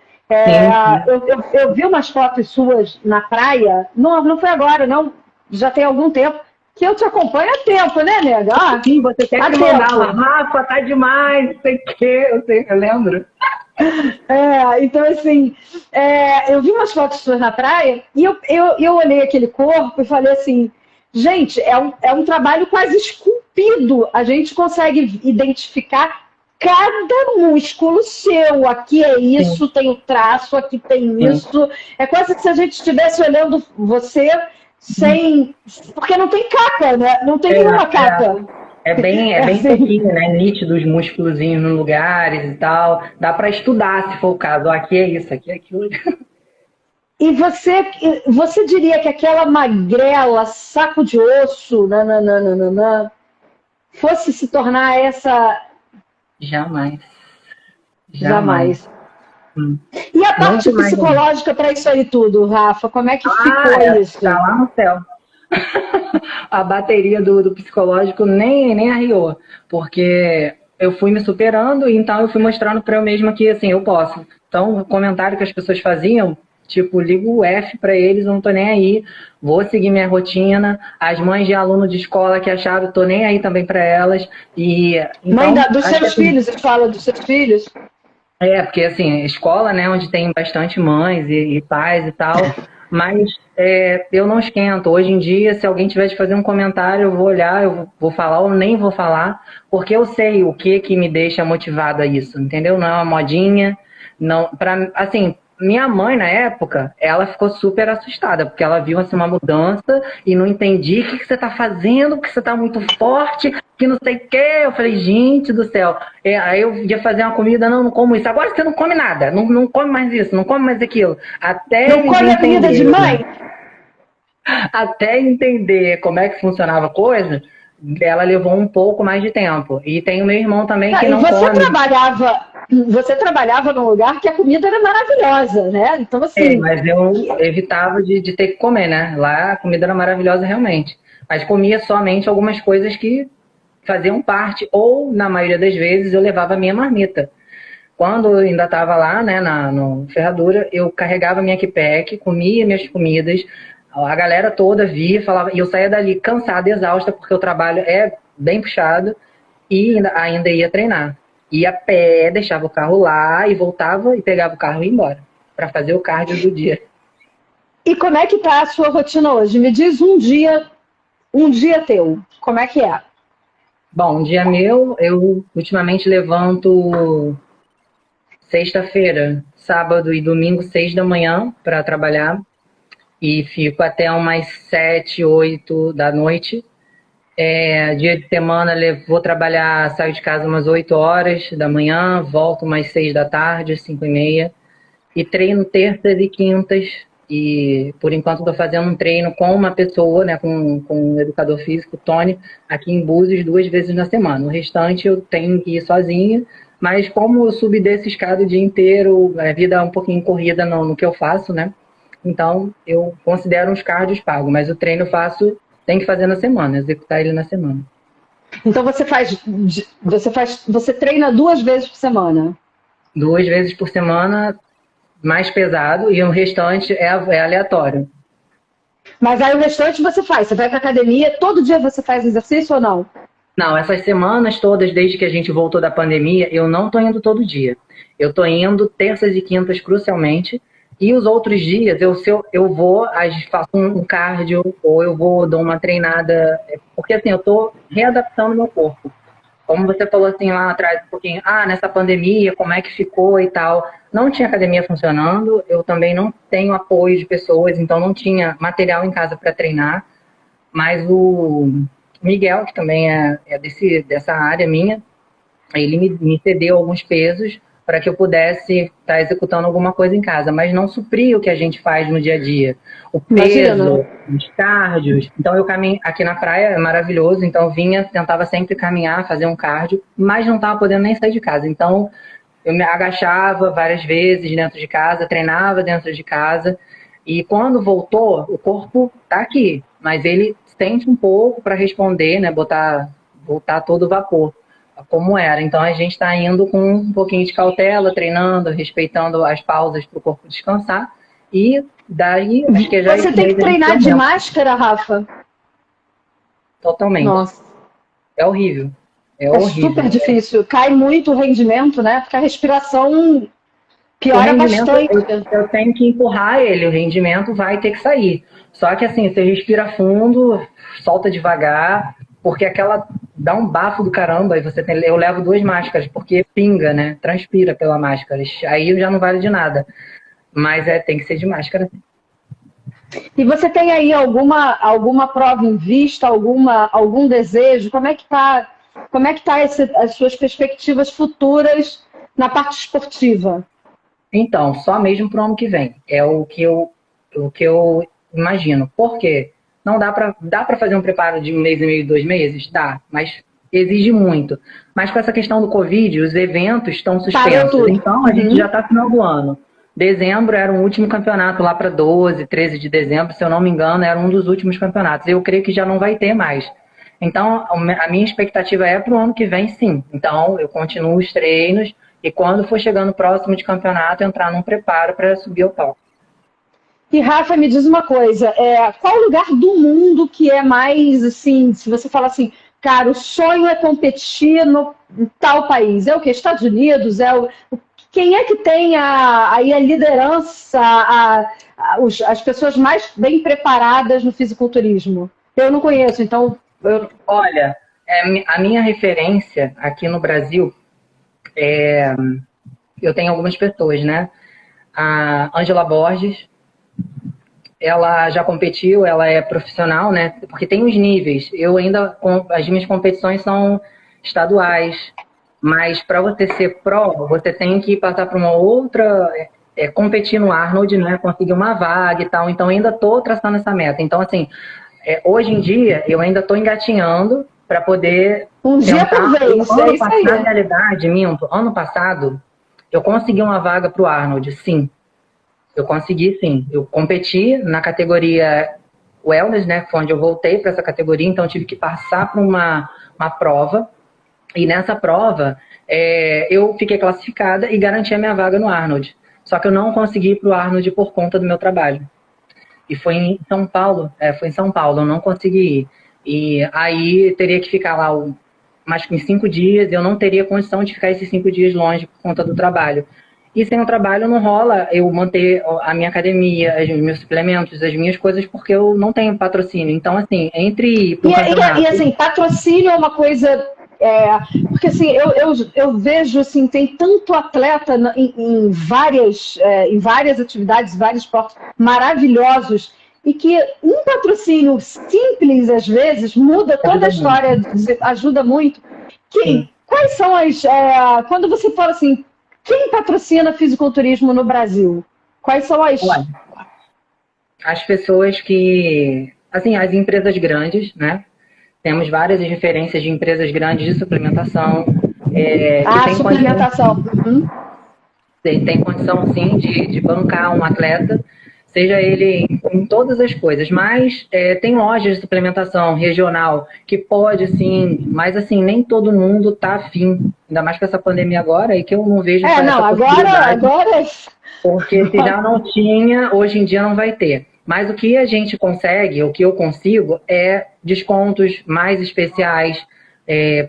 C: Eu vi umas fotos suas na praia, não foi agora, não, já tem algum tempo, que eu te acompanho há tempo, né, nega?
B: Sim, você quer que mandar lá, Rafa, tá demais, não sei o quê, eu lembro.
C: Então, assim, eu vi umas fotos suas na praia e eu olhei aquele corpo e falei assim, gente, é um trabalho quase esculpido. A gente consegue identificar cada músculo seu. Aqui é isso, tem o traço, aqui tem isso. É quase que se a gente estivesse olhando você sem... Porque não tem capa, né? Não tem nenhuma capa.
B: É bem pequeno, né? Nítido os músculos nos lugares e tal. Dá para estudar, se for o caso. Aqui é isso, aqui é aquilo.
C: E você diria que aquela magrela, saco de osso, fosse se tornar essa...
B: Jamais.
C: E a parte psicológica para isso aí tudo, Rafa? Como é que ficou isso?
B: Tá lá no céu. A bateria do psicológico nem arriou, porque eu fui me superando, então eu fui mostrando para eu mesma que assim, eu posso. Então, o comentário que as pessoas faziam, tipo, ligo o F para eles, não tô nem aí, vou seguir minha rotina. As mães de aluno de escola que acharam, tô nem aí também para elas. E, então,
C: mãe dos seus filhos, você fala dos seus filhos?
B: Porque assim, escola, né, onde tem bastante mães e pais e tal, mas eu não esquento. Hoje em dia, se alguém tiver de fazer um comentário, eu vou olhar, eu vou falar ou nem vou falar, porque eu sei o que me deixa motivada a isso, entendeu? Não é uma modinha, não, assim, minha mãe, na época, ela ficou super assustada, porque ela viu assim, uma mudança e não entendi o que você tá fazendo, que você tá muito forte, que não sei o quê. Eu falei, gente do céu. Aí eu ia fazer uma comida, não como isso. Agora você não come nada, não come mais isso, não come mais aquilo. Até
C: Não come a comida de mãe?
B: Até entender como é que funcionava a coisa, ela levou um pouco mais de tempo. E tem o meu irmão também que não come.
C: Você trabalhava num lugar que a comida era maravilhosa, né? Então, assim...
B: mas eu evitava de ter que comer, né? Lá a comida era maravilhosa realmente. Mas comia somente algumas coisas que faziam parte, ou, na maioria das vezes, eu levava a minha marmita. Quando eu ainda estava lá, né, no Ferradura, eu carregava minha kipack, comia minhas comidas, a galera toda via, falava, e eu saía dali cansada, exausta, porque o trabalho é bem puxado, e ainda ia treinar. Ia a pé, deixava o carro lá e voltava e pegava o carro e ia embora, para fazer o cardio do dia.
C: E como é que tá a sua rotina hoje? Me diz um dia teu, como é que é?
B: Bom, um dia meu, eu ultimamente levanto sexta-feira, sábado e domingo, 6 da manhã, para trabalhar. E fico até umas 7, 8 da noite. Dia de semana vou trabalhar, saio de casa umas 8 horas da manhã, volto umas 6 da tarde, 5h30. E treino terças e quintas. E por enquanto estou fazendo um treino com uma pessoa, né, com um educador físico, Tony, aqui em Búzios 2 vezes na semana. O restante eu tenho que ir sozinha, mas como eu subi desse escada o dia inteiro, a vida é um pouquinho corrida no que eu faço, né? Então eu considero uns cardios pagos, mas o treino eu faço, tem que fazer na semana, executar ele na semana.
C: Então você treina 2 vezes por semana?
B: 2 vezes por semana, mais pesado, e o restante é aleatório.
C: Mas aí o restante você vai pra academia, todo dia você faz exercício ou não?
B: Não, essas semanas todas, desde que a gente voltou da pandemia, eu não tô indo todo dia. Eu tô indo terças e quintas, crucialmente, e os outros dias eu vou, faço um cardio, ou eu dou uma treinada, porque assim, eu tô readaptando meu corpo. Como você falou assim lá atrás um pouquinho, nessa pandemia, como é que ficou e tal. Não tinha academia funcionando, eu também não tenho apoio de pessoas, então não tinha material em casa para treinar. Mas o Miguel, que também é dessa área minha, ele me cedeu alguns pesos para que eu pudesse estar executando alguma coisa em casa, mas não supria o que a gente faz no dia a dia. O peso, os cardios. Então eu caminho aqui na praia, é maravilhoso, então eu tentava sempre caminhar, fazer um cardio, mas não estava podendo nem sair de casa. Então eu me agachava várias vezes dentro de casa, treinava dentro de casa, e quando voltou, o corpo está aqui, mas ele sente um pouco para responder, né, voltar todo o vapor, como era. Então a gente está indo com um pouquinho de cautela, treinando, respeitando as pausas para o corpo descansar, e daí acho que já...
C: Você tem que treinar de máscara, Rafa?
B: Totalmente.
C: Nossa.
B: É horrível. É
C: horrível. Super difícil. Cai muito o rendimento, né? Porque a respiração piora bastante.
B: Eu tenho que empurrar ele, o rendimento vai ter que sair. Só que assim, você respira fundo, solta devagar, porque dá um bafo do caramba, e eu levo 2 máscaras, porque pinga, né? Transpira pela máscara. Aí já não vale de nada. Mas tem que ser de máscara.
C: E você tem aí alguma prova em vista, algum desejo? Como é que tá as suas perspectivas futuras na parte esportiva?
B: Então, só mesmo para o ano que vem. É o que eu imagino. Por quê? Não dá para fazer um preparo de 1 mês e meio, 2 meses? Dá, mas exige muito. Mas com essa questão do Covid, os eventos estão suspensos. Então, a gente já está no final do ano. Dezembro era o último campeonato, lá para 12, 13 de dezembro, se eu não me engano, era um dos últimos campeonatos. Eu creio que já não vai ter mais. Então, a minha expectativa é para o ano que vem, sim. Então, eu continuo os treinos e quando for chegando próximo de campeonato, entrar num preparo para subir ao palco.
C: E, Rafa, me diz uma coisa, qual lugar do mundo que é mais, assim, se você fala assim, cara, o sonho é competir no tal país? É o quê? Estados Unidos? Quem é que tem aí a liderança, as pessoas mais bem preparadas no fisiculturismo? Eu não conheço, então...
B: Olha, a minha referência aqui no Brasil, eu tenho algumas pessoas, né? a Ângela Borges. Ela já competiu, ela é profissional, né? Porque tem os níveis. As minhas competições são estaduais, mas para você ser pró, você tem que passar por uma outra, competir no Arnold, né? Conseguir uma vaga e tal. Então ainda estou traçando essa meta. Então assim, hoje em dia eu ainda estou engatinhando para poder
C: um dia por vez.
B: Na realidade, ano passado eu consegui uma vaga para o Arnold, sim. Eu consegui, sim. Eu competi na categoria Wellness, né? Foi onde eu voltei para essa categoria, então eu tive que passar por uma prova. E nessa prova, eu fiquei classificada e garanti a minha vaga no Arnold. Só que eu não consegui ir para o Arnold por conta do meu trabalho. E foi em São Paulo. Eu não consegui ir. E aí teria que ficar lá mais que 5 dias. Eu não teria condição de ficar esses 5 dias longe por conta do trabalho. E sem o trabalho não rola eu manter a minha academia, os meus suplementos, as minhas coisas, porque eu não tenho patrocínio. Então, assim,
C: E assim, patrocínio é uma coisa... porque assim, eu vejo assim, tem tanto atleta em várias atividades, vários esportes maravilhosos, e que um patrocínio simples, às vezes, muda toda a história, ajuda muito. Quais são quando você fala assim, quem patrocina fisiculturismo no Brasil? Quais são
B: as pessoas que... Assim, as empresas grandes, né? Temos várias referências de empresas grandes de suplementação.
C: Suplementação.
B: Tem condição, sim, de bancar um atleta, seja ele em todas as coisas. Mas tem lojas de suplementação regional que pode, sim, mas assim, nem todo mundo tá afim. Ainda mais com essa pandemia agora, e que eu não vejo
C: agora...
B: Porque se já não tinha, hoje em dia não vai ter. Mas o que a gente consegue, o que eu consigo, é descontos mais especiais,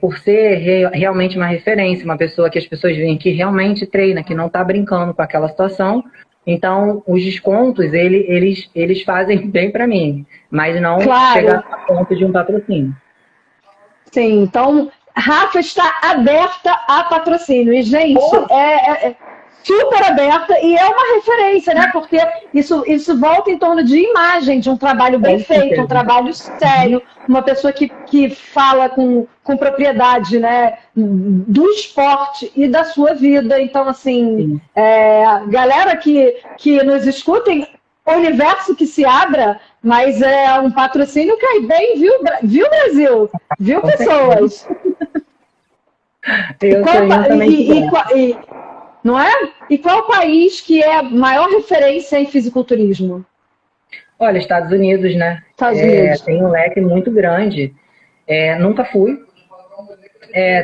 B: por ser realmente uma referência, uma pessoa que as pessoas veem que realmente treina, que não está brincando com aquela situação. Então, os descontos, eles fazem bem para mim, mas não chegar a ponto de um patrocínio.
C: Sim, então, Rafa está aberta a patrocínio. E, gente, super aberta e é uma referência, né? Porque isso volta em torno de imagem, de um trabalho bem feito, um trabalho sério, uma pessoa que fala com propriedade, né? Do esporte e da sua vida. Então, assim, galera que nos escutem, o universo que se abra, mas é um patrocínio cai bem, viu Brasil? Viu, pessoas? Não é? E qual país que é a maior referência em fisiculturismo?
B: Olha, Estados Unidos, né?
C: Estados Unidos.
B: Tem um leque muito grande. Nunca fui.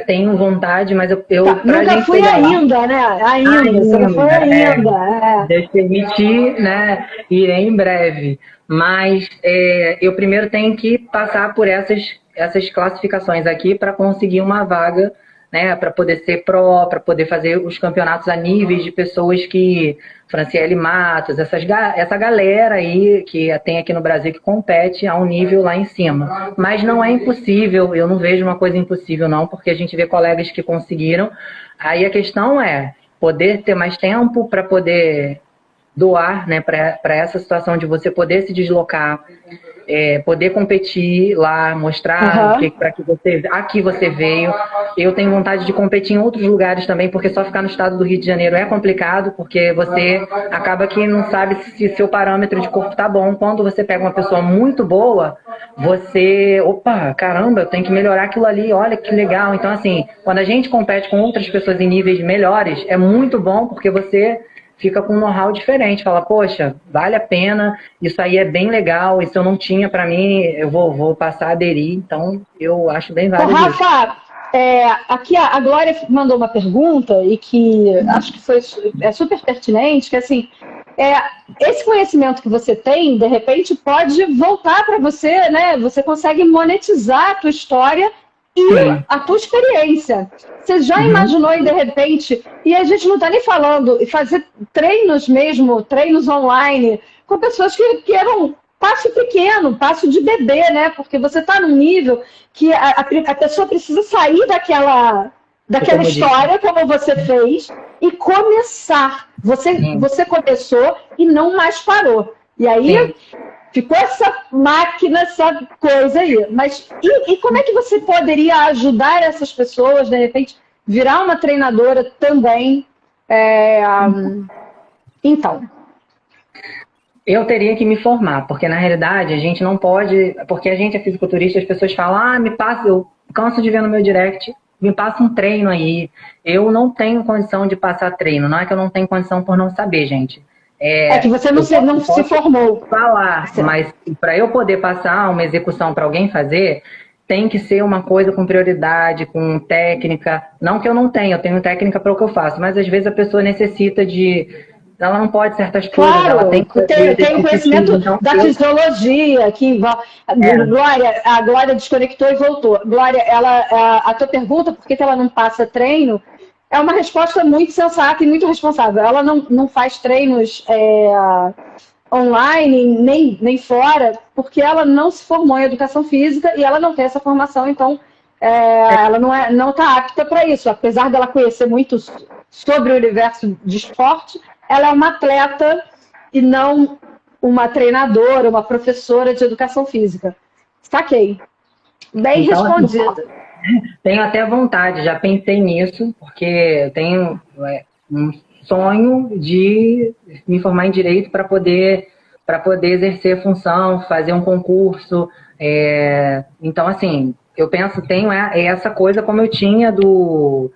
B: Tenho vontade, mas eu
C: nunca fui ainda, né? Você não foi ainda.
B: Deus permitir, né? Irei em breve. Mas eu primeiro tenho que passar por essas classificações aqui para conseguir uma vaga, né, para poder ser pró, para poder fazer os campeonatos a níveis de pessoas que... Franciele Matos, essa galera aí que tem aqui no Brasil que compete a um nível lá em cima. Mas não é impossível, eu não vejo uma coisa impossível não, porque a gente vê colegas que conseguiram. Aí a questão é poder ter mais tempo para poder doar, né, para essa situação de você poder se deslocar, poder competir lá, mostrar para que aqui você veio. Eu tenho vontade de competir em outros lugares também, porque só ficar no estado do Rio de Janeiro é complicado, porque você acaba que não sabe se seu parâmetro de corpo tá bom. Quando você pega uma pessoa muito boa, caramba, eu tenho que melhorar aquilo ali, olha que legal. Então, assim, quando a gente compete com outras pessoas em níveis melhores, é muito bom, porque você fica com um know-how diferente, fala, poxa, vale a pena, isso aí é bem legal, isso eu não tinha para mim, eu vou passar a aderir, então eu acho bem válido.
C: Rafa, aqui a Glória mandou uma pergunta e que acho que é super pertinente, que assim, esse conhecimento que você tem, de repente, pode voltar para você, né? Você consegue monetizar a tua história e a tua experiência. Você já imaginou e de repente, e a gente não está nem falando, fazer treinos mesmo, treinos online, com pessoas que eram passo pequeno, passo de bebê, né? Porque você está num nível que a pessoa precisa sair daquela história, como você fez, e começar. Você começou e não mais parou. E aí
B: Sim.
C: ficou essa máquina, essa coisa aí. Mas e como é que você poderia ajudar essas pessoas, de repente, virar uma treinadora também? Então,
B: Eu teria que me formar, porque na realidade a gente não pode, porque a gente é fisiculturista, as pessoas falam, me passa, eu canso de ver no meu direct, me passa um treino aí. Eu não tenho condição de passar treino, não é que eu não tenho condição por não saber, gente.
C: que você não se formou.
B: Falar, mas para eu poder passar uma execução para alguém fazer, tem que ser uma coisa com prioridade, com técnica. Não que eu não tenha, eu tenho técnica para o que eu faço, mas às vezes a pessoa necessita ela não pode certas coisas, ela tem que
C: tem conhecimento da fisiologia, Glória, a Glória desconectou e voltou. Glória, a tua pergunta, por que ela não passa treino, é uma resposta muito sensata e muito responsável. Ela não faz treinos online, nem fora, porque ela não se formou em educação física e ela não tem essa formação, então ela não está apta para isso. Apesar dela conhecer muito sobre o universo de esporte, ela é uma atleta e não uma treinadora, uma professora de educação física. Saquei. Bem respondido.
B: Tenho até vontade, já pensei nisso, porque eu tenho um sonho de me formar em direito para poder exercer a função, fazer um concurso. Então, assim, eu penso, tenho essa coisa como eu tinha do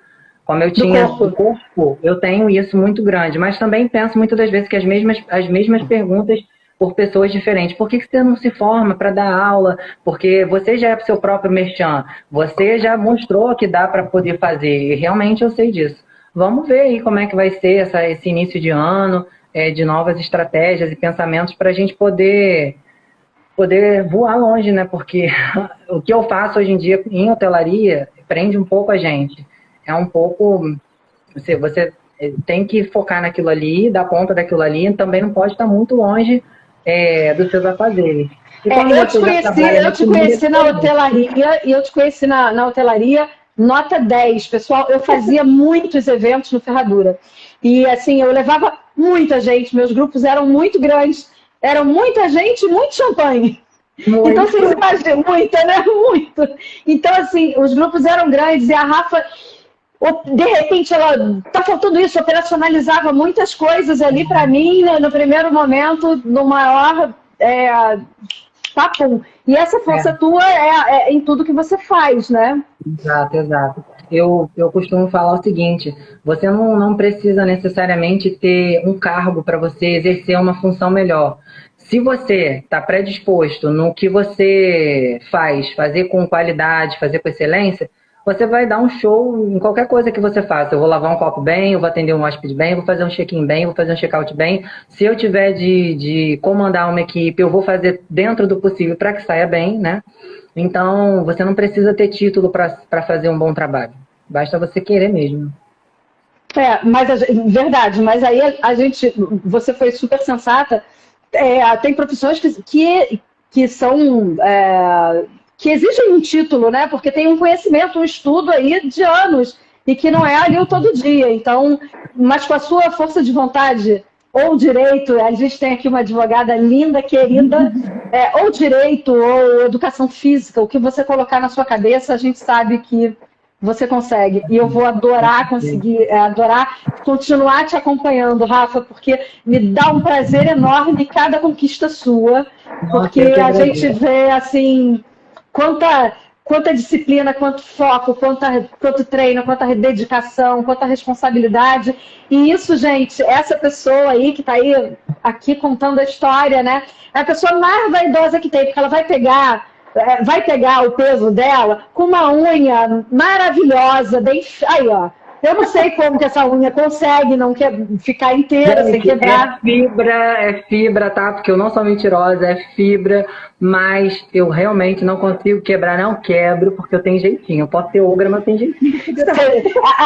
B: corpo, eu tenho isso muito grande, mas também penso muitas das vezes que as mesmas perguntas por pessoas diferentes. Por que você não se forma para dar aula? Porque você já é seu próprio merchan, você já mostrou que dá para poder fazer, e realmente eu sei disso. Vamos ver aí como é que vai ser esse início de ano, de novas estratégias e pensamentos para a gente poder voar longe, né? Porque o que eu faço hoje em dia em hotelaria prende um pouco a gente. É um pouco... Você tem que focar naquilo ali, dar conta daquilo ali, e também não pode estar muito longe dos seus afazeres.
C: Eu te conheci na hotelaria, e eu te conheci na hotelaria nota 10, pessoal. Eu fazia muitos eventos no Ferradura. E, assim, eu levava muita gente, meus grupos eram muito grandes, eram muita gente e muito champanhe. Muito. Então, vocês imaginam, muita, né? Muito. Então, assim, os grupos eram grandes e a Rafa, de repente, ela tá faltando isso, operacionalizava muitas coisas ali para mim, né, no primeiro momento, no maior papum. E essa força tua é em tudo que você faz, né?
B: Exato. Eu costumo falar o seguinte, você não precisa necessariamente ter um cargo para você exercer uma função melhor. Se você está predisposto no que você fazer com qualidade, fazer com excelência, você vai dar um show em qualquer coisa que você faça. Eu vou lavar um copo bem, eu vou atender um hóspede bem, eu vou fazer um check-in bem, eu vou fazer um check-out bem. Se eu tiver de comandar uma equipe, eu vou fazer dentro do possível para que saia bem, né? Então, você não precisa ter título para fazer um bom trabalho. Basta você querer mesmo.
C: Verdade, mas aí você foi super sensata. Tem profissões que são... que exigem um título, né? Porque tem um conhecimento, um estudo aí de anos e que não é ali o todo dia. Então, mas com a sua força de vontade ou direito, a gente tem aqui uma advogada linda, querida, ou direito ou educação física, o que você colocar na sua cabeça, a gente sabe que você consegue. E eu vou adorar continuar te acompanhando, Rafa, porque me dá um prazer enorme cada conquista sua, porque a gente vê, assim, quanta disciplina, quanto foco, quanto treino, quanta dedicação, quanta responsabilidade. E isso, gente, essa pessoa aí que está aqui contando a história, né? É a pessoa mais vaidosa que tem, porque ela vai pegar o peso dela com uma unha maravilhosa, aí, ó. Eu não sei como que essa unha consegue não ficar inteira, sem quebrar.
B: É fibra, tá? Porque eu não sou mentirosa, é fibra, mas eu realmente não consigo quebrar, não quebro, porque eu tenho jeitinho. Eu posso ser ogra, mas eu tenho jeitinho.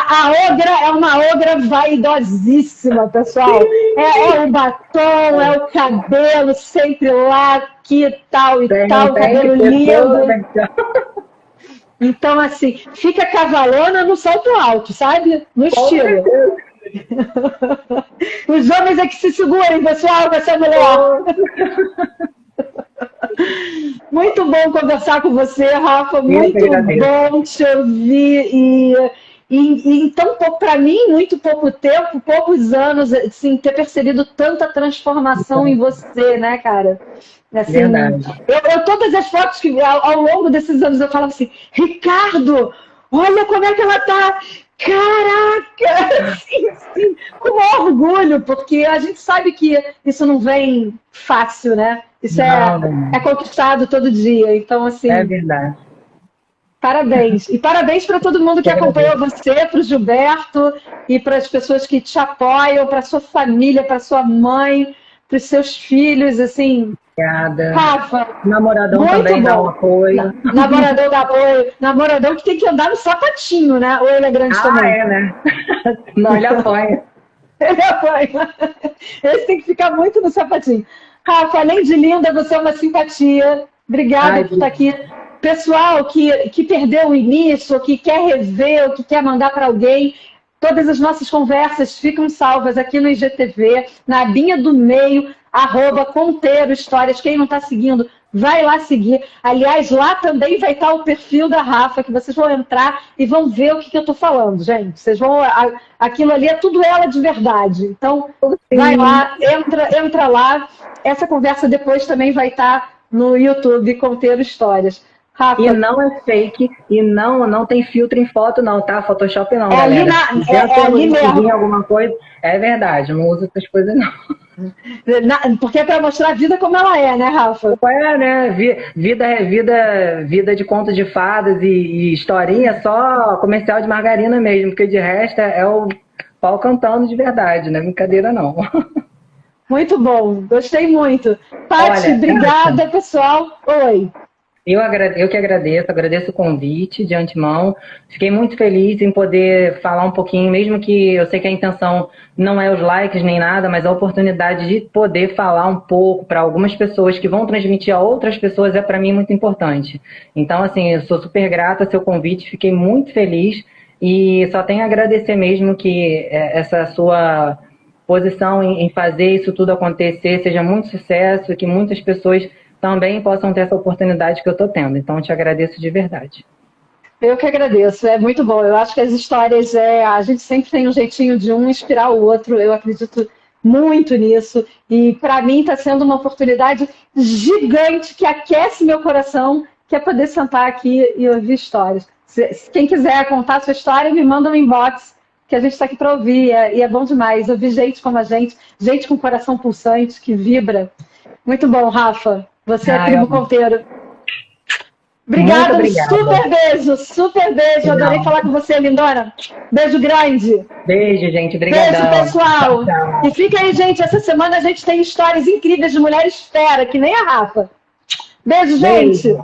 C: A ogra é uma ogra vaidosíssima, pessoal. É o batom, é o cabelo sempre lá, que tal e tal, cabelo lindo. Então, assim, fica cavalona no salto alto, sabe? No estilo. Os homens é que se segurem, pessoal, com essa mulher. Muito bom conversar com você, Rafa. Muito bom te ouvir. E em tão pouco, para mim, muito pouco tempo, poucos anos, assim, ter percebido tanta transformação em você, né, cara? Assim,
B: Verdade.
C: Todas as fotos que ao longo desses anos eu falava assim, Ricardo, olha como é que ela tá! Caraca! Sim, com orgulho, porque a gente sabe que isso não vem fácil, né? Isso é conquistado todo dia. Então, assim.
B: É verdade.
C: Parabéns. E parabéns para todo mundo que acompanhou você, para o Gilberto e para as pessoas que te apoiam, para sua família, para sua mãe, para os seus filhos, assim.
B: Obrigada.
C: Rafa,
B: namoradão também dá um apoio.
C: Namoradão dá apoio. Namoradão que tem que andar no sapatinho, né? Ou ele é grande também?
B: É, né? Não, ele apoia.
C: Ele apoia. Esse tem que ficar muito no sapatinho. Rafa, além de linda, você é uma simpatia. Obrigada por estar aqui. Pessoal que perdeu o início, ou que quer rever, ou que quer mandar para alguém, todas as nossas conversas ficam salvas aqui no IGTV, na abinha do meio, @Conteiro Histórias. Quem não está seguindo, vai lá seguir. Aliás, lá também vai estar o perfil da Rafa, que vocês vão entrar e vão ver o que eu estou falando, gente. Vocês vão. Aquilo ali é tudo ela de verdade. Então, vai lá, entra lá. Essa conversa depois também vai estar no YouTube, Conteiro Histórias. Rafa.
B: E não é fake, e não tem filtro em foto não, tá? Photoshop não,
C: ali
B: galera.
C: ali mesmo.
B: Alguma coisa, é verdade, não uso essas coisas não.
C: Porque é para mostrar a vida como ela é, né, Rafa?
B: É, né? Vida de conto de fadas e historinha, só comercial de margarina mesmo, porque de resto é o pau cantando de verdade, não é brincadeira não.
C: Muito bom, gostei muito. Paty, obrigada, pessoal. Oi.
B: Eu que agradeço o convite de antemão. Fiquei muito feliz em poder falar um pouquinho, mesmo que eu sei que a intenção não é os likes nem nada, mas a oportunidade de poder falar um pouco para algumas pessoas que vão transmitir a outras pessoas é para mim muito importante. Então, assim, eu sou super grata ao seu convite, fiquei muito feliz e só tenho a agradecer mesmo que essa sua posição em fazer isso tudo acontecer seja muito sucesso e que muitas pessoas também possam ter essa oportunidade que eu estou tendo. Então, eu te agradeço de verdade.
C: Eu que agradeço, é muito bom. Eu acho que as histórias, a gente sempre tem um jeitinho de um inspirar o outro. Eu acredito muito nisso. E, para mim, está sendo uma oportunidade gigante que aquece meu coração, que é poder sentar aqui e ouvir histórias. Quem quiser contar a sua história, me manda um inbox, que a gente está aqui para ouvir. E é bom demais ouvir gente como a gente com coração pulsante, que vibra. Muito bom, Rafa. Você é tribo Conteiro. Obrigada, super beijo. Adorei falar com você, lindona. Beijo grande.
B: Beijo, gente. Obrigadão.
C: Beijo, pessoal. Tchau. E fica aí, gente. Essa semana a gente tem histórias incríveis de mulheres fera, que nem a Rafa. Beijo, gente.